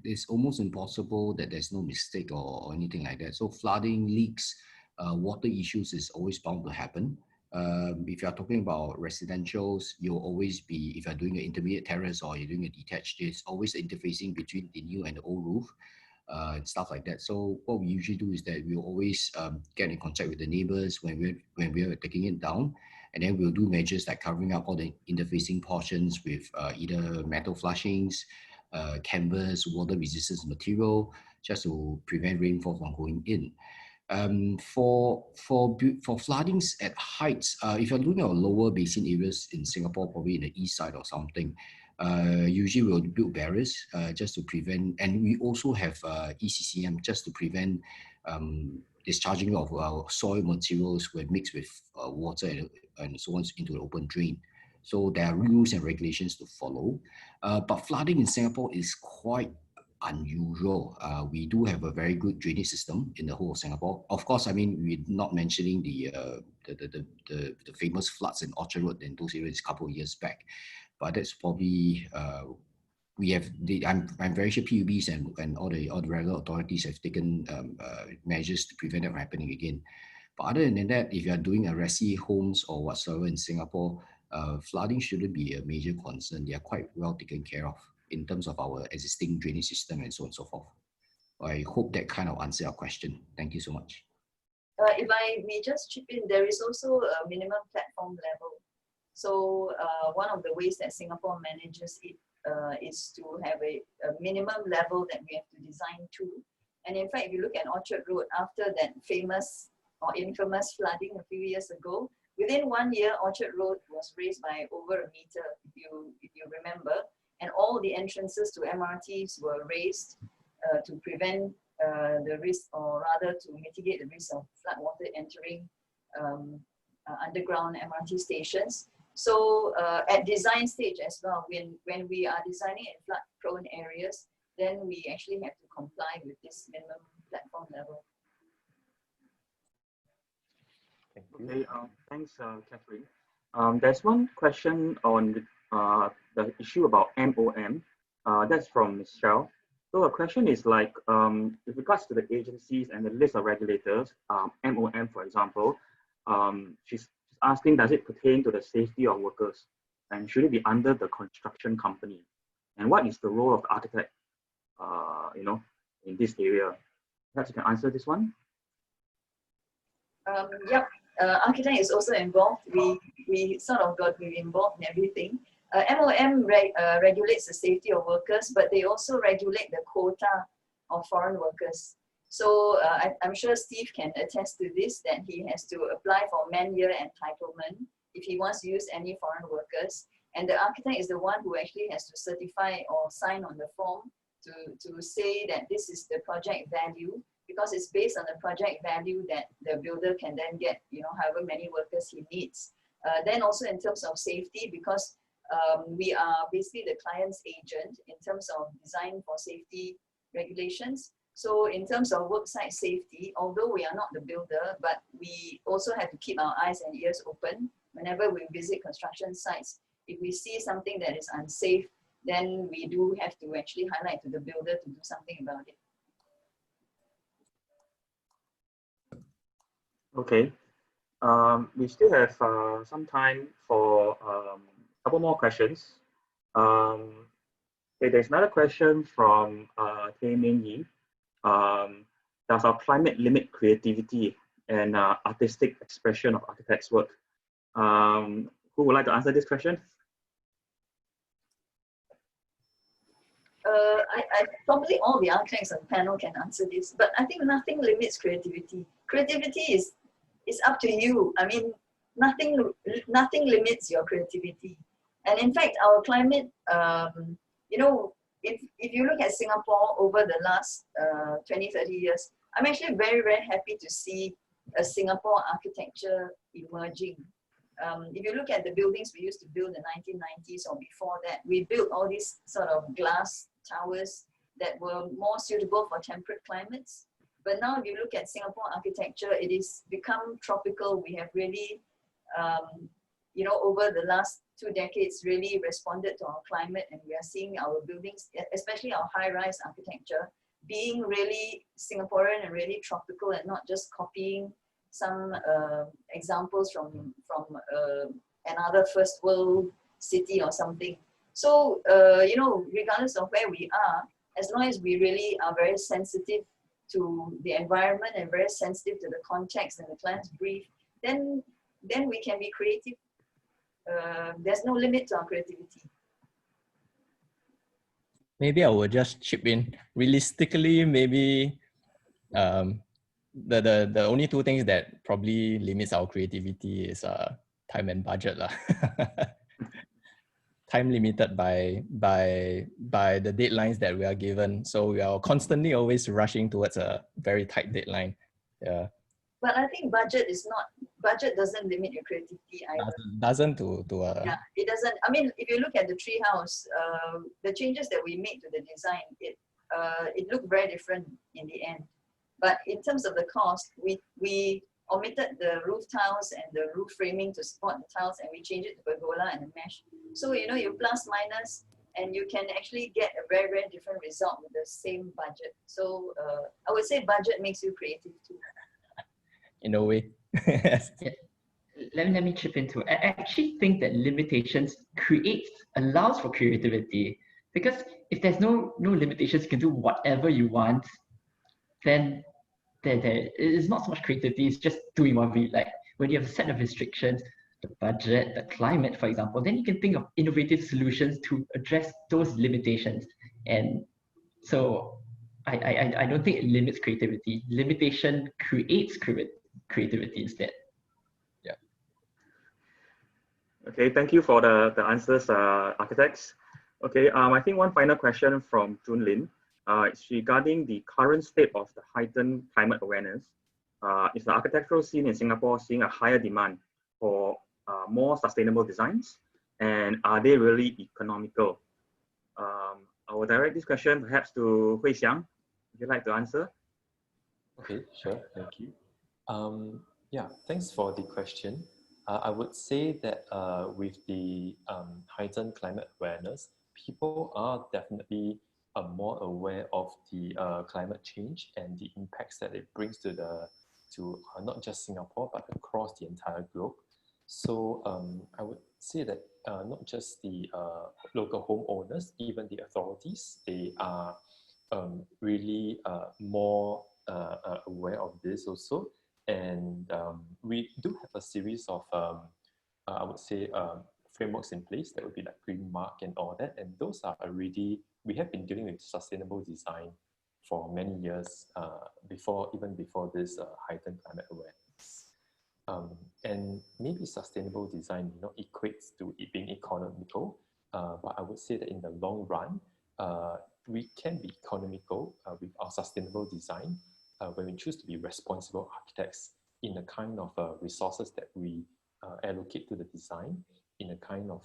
it's almost impossible that there's no mistake or anything like that. So flooding, leaks, water issues is always bound to happen. If you're talking about residentials, you'll always be, if you're doing an intermediate terrace or you're doing a detached, there's always interfacing between the new and the old roof and stuff like that. So what we usually do is that we'll always get in contact with the neighbors when we're taking it down, And then we'll do measures like covering up all the interfacing portions with either metal flashings, canvas, water resistance material, just to prevent rainfall from going in. For floodings at heights, if you're looking at lower basin areas in Singapore, probably in the east side or something, usually we'll build barriers just to prevent, and we also have ECCM just to prevent discharging of soil materials when mixed with water and so on into the open drain. So there are rules and regulations to follow. But flooding in Singapore is quite unusual. We do have a very good drainage system in the whole of Singapore. Of course, I mean, we're not mentioning the famous floods in Orchard Road in those areas a couple of years back. But that's probably we have. I'm very sure PUBs and all the regular authorities have taken measures to prevent that from happening again. But other than that, if you are doing a resi homes or whatsoever in Singapore, flooding shouldn't be a major concern. They are quite well taken care of in terms of our existing drainage system and so on and so forth. I hope that kind of answers your question. Thank you so much. If I may just chip in, there is also a minimum platform level. So one of the ways that Singapore manages it is to have a minimum level that we have to design to. And in fact, if you look at Orchard Road, after that famous or infamous flooding a few years ago, within 1 year, Orchard Road was raised by over a meter, if you remember. And all the entrances to MRTs were raised to prevent the risk, or rather to mitigate the risk of flood water entering underground MRT stations. So at design stage as well, when we are designing in flood-prone areas, then we actually have to comply with this minimum platform level. Okay, thanks, Catherine. There's one question on the issue about MOM. That's from Michelle. So the question is like, with regards to the agencies and the list of regulators, MOM, for example, she's asking, does it pertain to the safety of workers? And should it be under the construction company? And what is the role of the architect, in this area? Perhaps you can answer this one. Yep. Architect is also involved. We sort of got involved in everything. MOM regulates the safety of workers, but they also regulate the quota of foreign workers. So I'm sure Steve can attest to this, that he has to apply for man-year entitlement if he wants to use any foreign workers. And the architect is the one who actually has to certify or sign on the form to say that this is the project value, because it's based on the project value that the builder can then get, however many workers he needs. Then also in terms of safety, because we are basically the client's agent in terms of design for safety regulations. So in terms of worksite safety, although we are not the builder, but we also have to keep our eyes and ears open whenever we visit construction sites. If we see something that is unsafe, then we do have to actually highlight to the builder to do something about it. Okay. We still have some time for a couple more questions. Okay, there's another question from Tay Ming Yi. Does our climate limit creativity and artistic expression of architects' work? Who would like to answer this question? I probably all the architects on the panel can answer this, but I think nothing limits creativity. Creativity is up to you. I mean, nothing limits your creativity. And in fact, our climate, if you look at Singapore over the last 20, 30 years, I'm actually very, very happy to see a Singapore architecture emerging. If you look at the buildings we used to build in the 1990s or before that, we built all these sort of glass towers that were more suitable for temperate climates. But now if you look at Singapore architecture, it is become tropical. We have really, over the last 2 decades, really responded to our climate, and we are seeing our buildings, especially our high-rise architecture, being really Singaporean and really tropical, and not just copying some examples from another first world city or something. So, regardless of where we are, as long as we really are very sensitive to the environment and very sensitive to the context and the client's brief, then we can be creative there's no limit to our creativity. Maybe I will just chip in. Realistically, maybe the only two things that probably limits our creativity is time and budget lah. Time limited by the deadlines that we are given, so we are constantly always rushing towards a very tight deadline. Yeah. But I think budget doesn't limit your creativity either. Doesn't Yeah, it doesn't. I mean, if you look at the tree house, the changes that we made to the design, it looked very different in the end. But in terms of the cost, we omitted the roof tiles and the roof framing to support the tiles, and we changed it to pergola and a mesh. So, you know, you plus minus, and you can actually get a very, very different result with the same budget. So I would say budget makes you creative too. In a way. Let me chip into it. I actually think that limitations allows for creativity, because if there's no limitations, you can do whatever you want, then there is not so much creativity, it's just doing what we like. When you have a set of restrictions, the budget, the climate, for example, then you can think of innovative solutions to address those limitations. And so I don't think it limits creativity. Limitation creates creativity instead. Yeah. Okay, thank you for the answers, architects. Okay, I think one final question from Jun Lin. It's regarding the current state of the heightened climate awareness. Is the architectural scene in Singapore seeing a higher demand for more sustainable designs? And are they really economical? I will direct this question perhaps to Hui Xiang. Would you like to answer? Okay, sure, thank you. Yeah, thanks for the question. I would say that with the heightened climate awareness, people are definitely more aware of the climate change and the impacts that it brings to not just Singapore, but across the entire globe. So I would say that not just the local homeowners, even the authorities, they are really more aware of this also. And we do have a series of, I would say, frameworks in place that would be like Green Mark and all that. And those are already, we have been dealing with sustainable design for many years even before this heightened climate awareness. And maybe sustainable design equates to it being economical, but I would say that in the long run, we can be economical with our sustainable design when we choose to be responsible architects in the kind of resources that we allocate to the design, in a kind of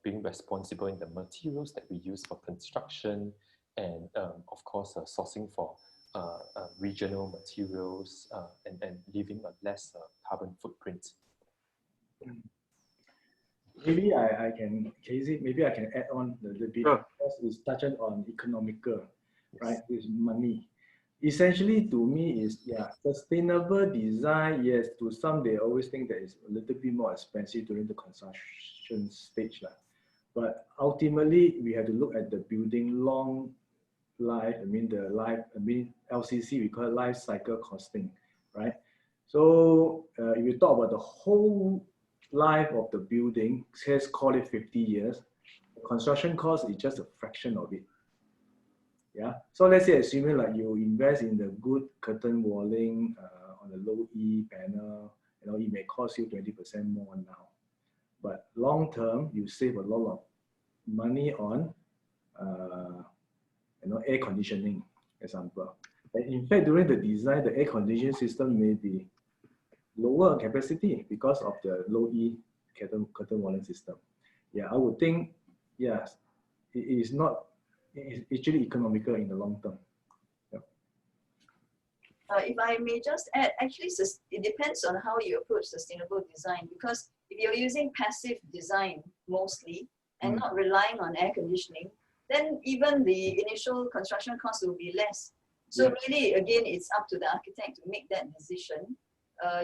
being responsible in the materials that we use for construction, and of course sourcing for regional materials and leaving a less carbon footprint. Maybe I can, Casey, maybe I can add on a little bit. Sure. Because it's touching on economical, right? It's money. Essentially, to me, is sustainable design. Yes, to some they always think that it's a little bit more expensive during the construction stage, but ultimately we have to look at the building long life. LCC, we call it life cycle costing, right? So if you talk about the whole life of the building, let's call it 50 years. The construction cost is just a fraction of it. Yeah. So let's say, assuming like you invest in the good curtain walling on the low E panel, it may cost you 20% more now. But long term, you save a lot of money on, air conditioning, example. And in fact, during the design, the air conditioning system may be lower capacity because of the low E curtain walling system. Yeah, I would think, yes, it is not. It's actually economical in the long term. Yeah. If I may just add, actually, it depends on how you approach sustainable design, because if you're using passive design mostly and not relying on air conditioning, then even the initial construction cost will be less. So really, again, it's up to the architect to make that decision.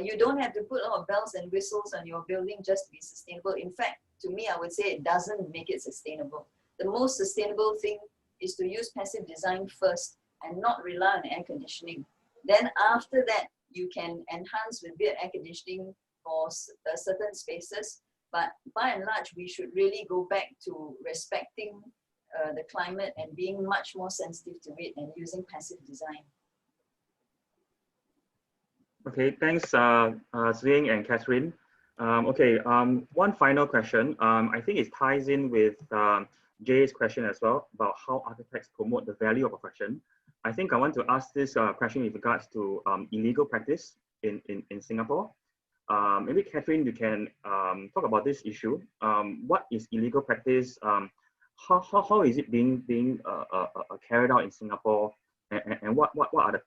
You don't have to put a lot of bells and whistles on your building just to be sustainable. In fact, to me, I would say it doesn't make it sustainable. The most sustainable thing is to use passive design first and not rely on air conditioning. Then after that, you can enhance with air conditioning for certain spaces. But by and large, we should really go back to respecting the climate and being much more sensitive to it and using passive design. Okay, thanks, Zwing and Catherine. One final question. I think it ties in with Jay's question as well about how architects promote the value of a profession. I think I want to ask this question with regards to illegal practice in Singapore. Maybe Catherine, you can talk about this issue. What is illegal practice? How is it being carried out in Singapore? And what are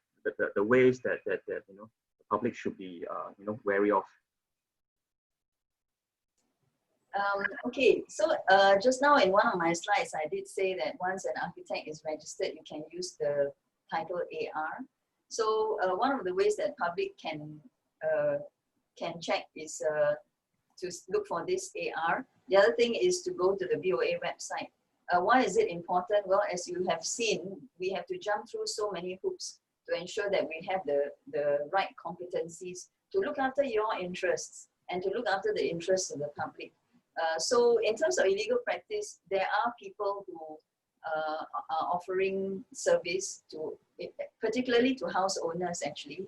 the ways that the public should be wary of? Okay, so just now in one of my slides, I did say that once an architect is registered, you can use the title AR. So one of the ways that public can check is to look for this AR. The other thing is to go to the BOA website. Why is it important? Well, as you have seen, we have to jump through so many hoops to ensure that we have the right competencies to look after your interests and to look after the interests of the public. So in terms of illegal practice, there are people who are offering service to, particularly to house owners actually,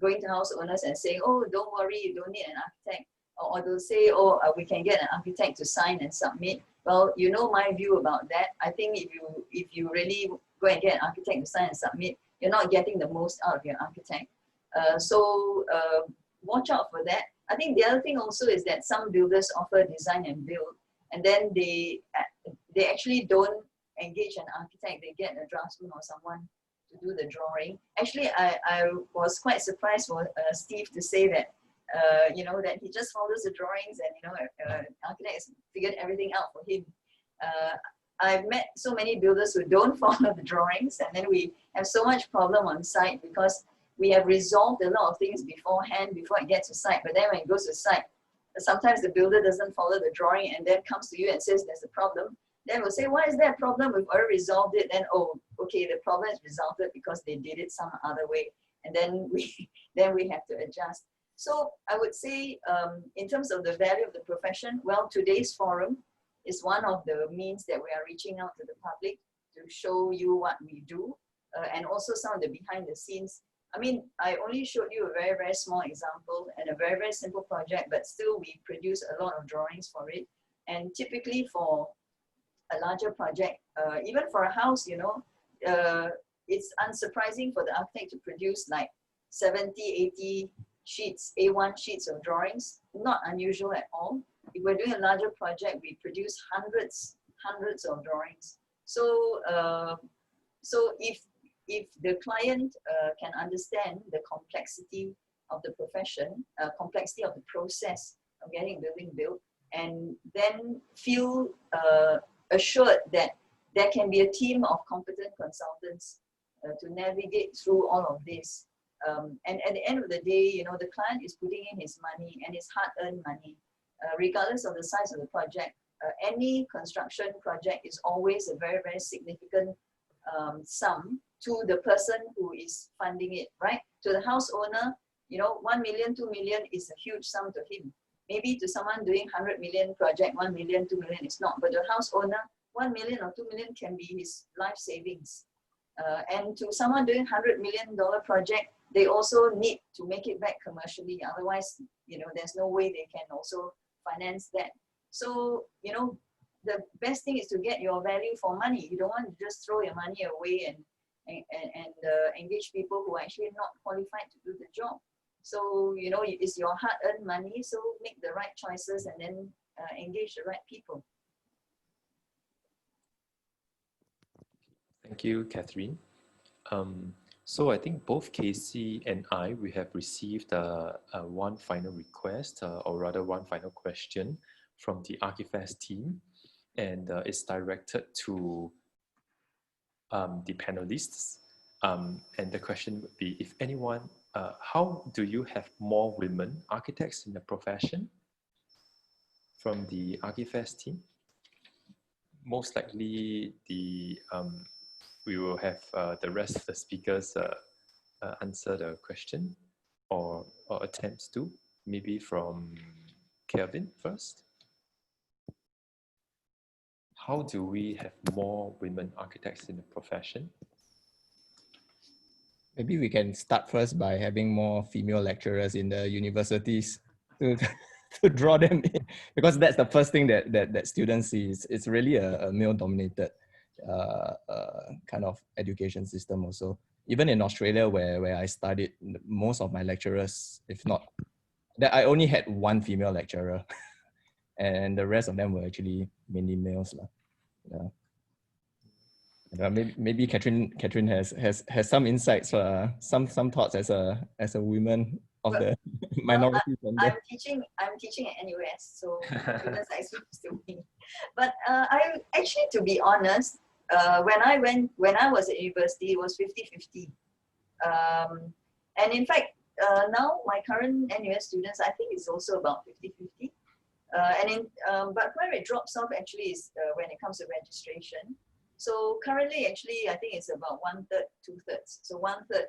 going to house owners and saying, oh, don't worry, you don't need an architect. Or they'll say, oh, we can get an architect to sign and submit. Well, you know my view about that. I think if you really go and get an architect to sign and submit, you're not getting the most out of your architect. So watch out for that. I think the other thing also is that some builders offer design and build, and then they actually don't engage an architect. They get a draftsman or someone to do the drawing. Actually, I was quite surprised for Steve to say that that he just follows the drawings and architect has figured everything out for him. I've met so many builders who don't follow the drawings, and then we have so much problem on site because we have resolved a lot of things beforehand before it gets to site. But then when it goes to site, sometimes the builder doesn't follow the drawing and then comes to you and says there's a problem. Then we'll say, why is there a problem? We've already resolved it. Then, oh, okay, the problem is resolved because they did it some other way. And then we have to adjust. So I would say in terms of the value of the profession, well, today's forum is one of the means that we are reaching out to the public to show you what we do and also some of the behind the scenes. I mean, I only showed you a very, very small example and a very, very simple project, but still we produce a lot of drawings for it. And typically for a larger project, even for a house, it's unsurprising for the architect to produce like 70, 80 sheets, A1 sheets of drawings, not unusual at all. If we're doing a larger project, we produce hundreds of drawings. So, if the client can understand the complexity of the profession, complexity of the process of getting a building built, and then feel assured that there can be a team of competent consultants to navigate through all of this. And at the end of the day, the client is putting in his money and his hard-earned money, regardless of the size of the project. Any construction project is always a very, very significant sum to the person who is funding it, right? To the house owner, 1 million, 2 million is a huge sum to him. Maybe to someone doing 100 million project, 1 million, 2 million is not. But the house owner, 1 million or 2 million can be his life savings. And to someone doing $100 million project, they also need to make it back commercially. Otherwise, there's no way they can also finance that. So, the best thing is to get your value for money. You don't want to just throw your money away and engage people who are actually not qualified to do the job. So, it's your hard-earned money, so make the right choices and then engage the right people. Thank you, Catherine. So I think both Casey and I, we have received one final request, or rather one final question from the Archifest team, and it's directed to the panelists. And the question would be, if anyone, how do you have more women architects in the profession? From the Archifest team? Most likely we will have the rest of the speakers answer the question or attempt to, maybe from Kevin first. How do we have more women architects in the profession? Maybe we can start first by having more female lecturers in the universities to, to draw them in, because that's the first thing that students see. It's really a male-dominated kind of education system also. Even in Australia, where I studied, most of my lecturers, if not, that I only had one female lecturer, and the rest of them were actually mainly males. Yeah. Maybe Catherine has some insights, some thoughts as a woman of the minority gender. I'm teaching at NUS, so students are exposed to me. But I actually, to be honest, when I was at university, it was 50-50. And in fact, now my current NUS students, I think it's also about 50-50. But where it drops off actually is when it comes to registration. So currently, actually, I think it's about 1/3, 2/3. So 1/3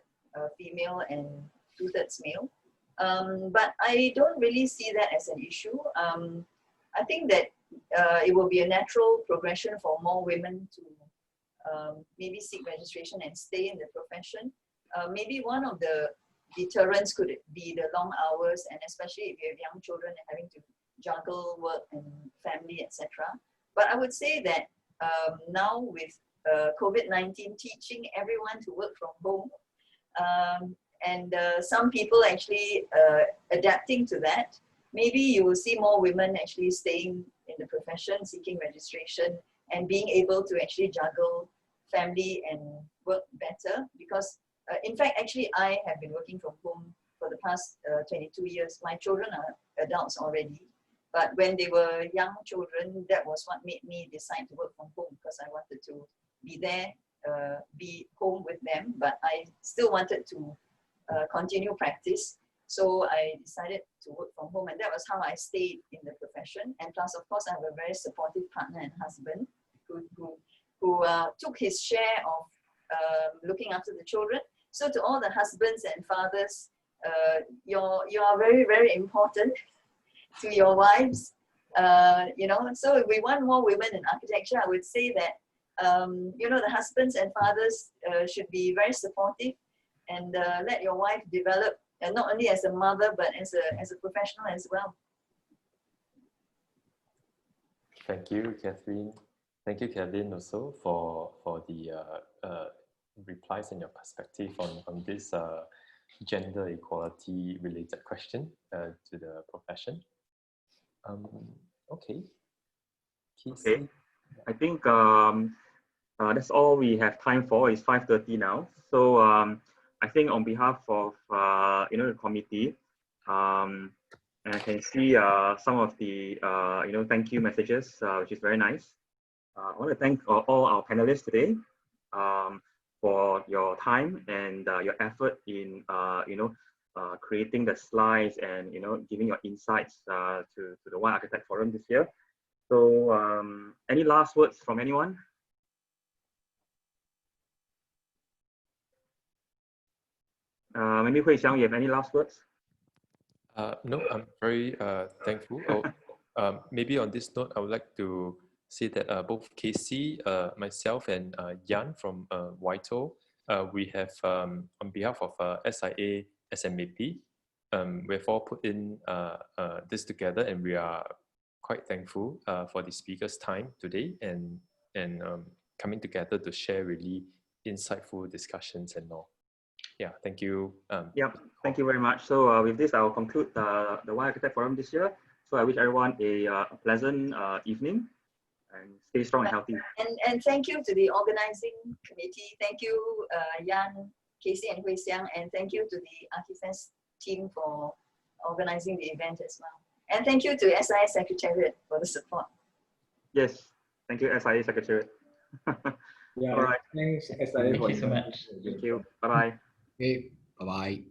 female and 2/3 male. But I don't really see that as an issue. I think that it will be a natural progression for more women to maybe seek registration and stay in the profession. Maybe one of the deterrents could be the long hours, and especially if you have young children and having to juggle work and family, etc. But I would say that now with COVID-19 teaching everyone to work from home, and some people actually adapting to that, maybe you will see more women actually staying in the profession, seeking registration, and being able to actually juggle family and work better. Because in fact, actually, I have been working from home for the past 22 years. My children are adults already. But when they were young children, that was what made me decide to work from home, because I wanted to be there, be home with them, but I still wanted to continue practice. So I decided to work from home, and that was how I stayed in the profession. And plus, of course, I have a very supportive partner and husband who took his share of looking after the children. So to all the husbands and fathers, you are very, very important to your wives, you know. So if we want more women in architecture, I would say that you know, the husbands and fathers should be very supportive and let your wife develop, not only as a mother but as a professional as well. Thank you, Catherine. Thank you, Kevin, also for the replies and your perspective on this gender equality related question to the profession. Okay. Okay. I think that's all we have time for. It's 5:30 now. So I think on behalf of you know, the committee, and I can see some of the you know, thank you messages, which is very nice. I want to thank all our panelists today for your time and your effort in you know, creating the slides and, you know, giving your insights to the One Architect Forum this year. So any last words from anyone? Maybe Hui Xiang, you have any last words? No, I'm very thankful. Maybe on this note, I would like to say that both Casey, myself, and Jan from WITO, we have, on behalf of SIA, SMAP, we have all put in this together, and we are quite thankful for the speakers' time today and coming together to share really insightful discussions and all. Yeah, thank you. Yeah, thank you very much. So with this, I will conclude the One Architect Forum this year. So I wish everyone a pleasant evening and stay strong and healthy. And thank you to the organizing committee. Thank you, Jan, Casey, and Hui Xiang, and thank you to the Archifest team for organizing the event as well. And thank you to SIA Secretariat for the support. Yes, thank you, SIA Secretariat. Yeah, all right. Thanks, SIA. Thank you so much. Thank you. Bye-bye. Okay, bye-bye.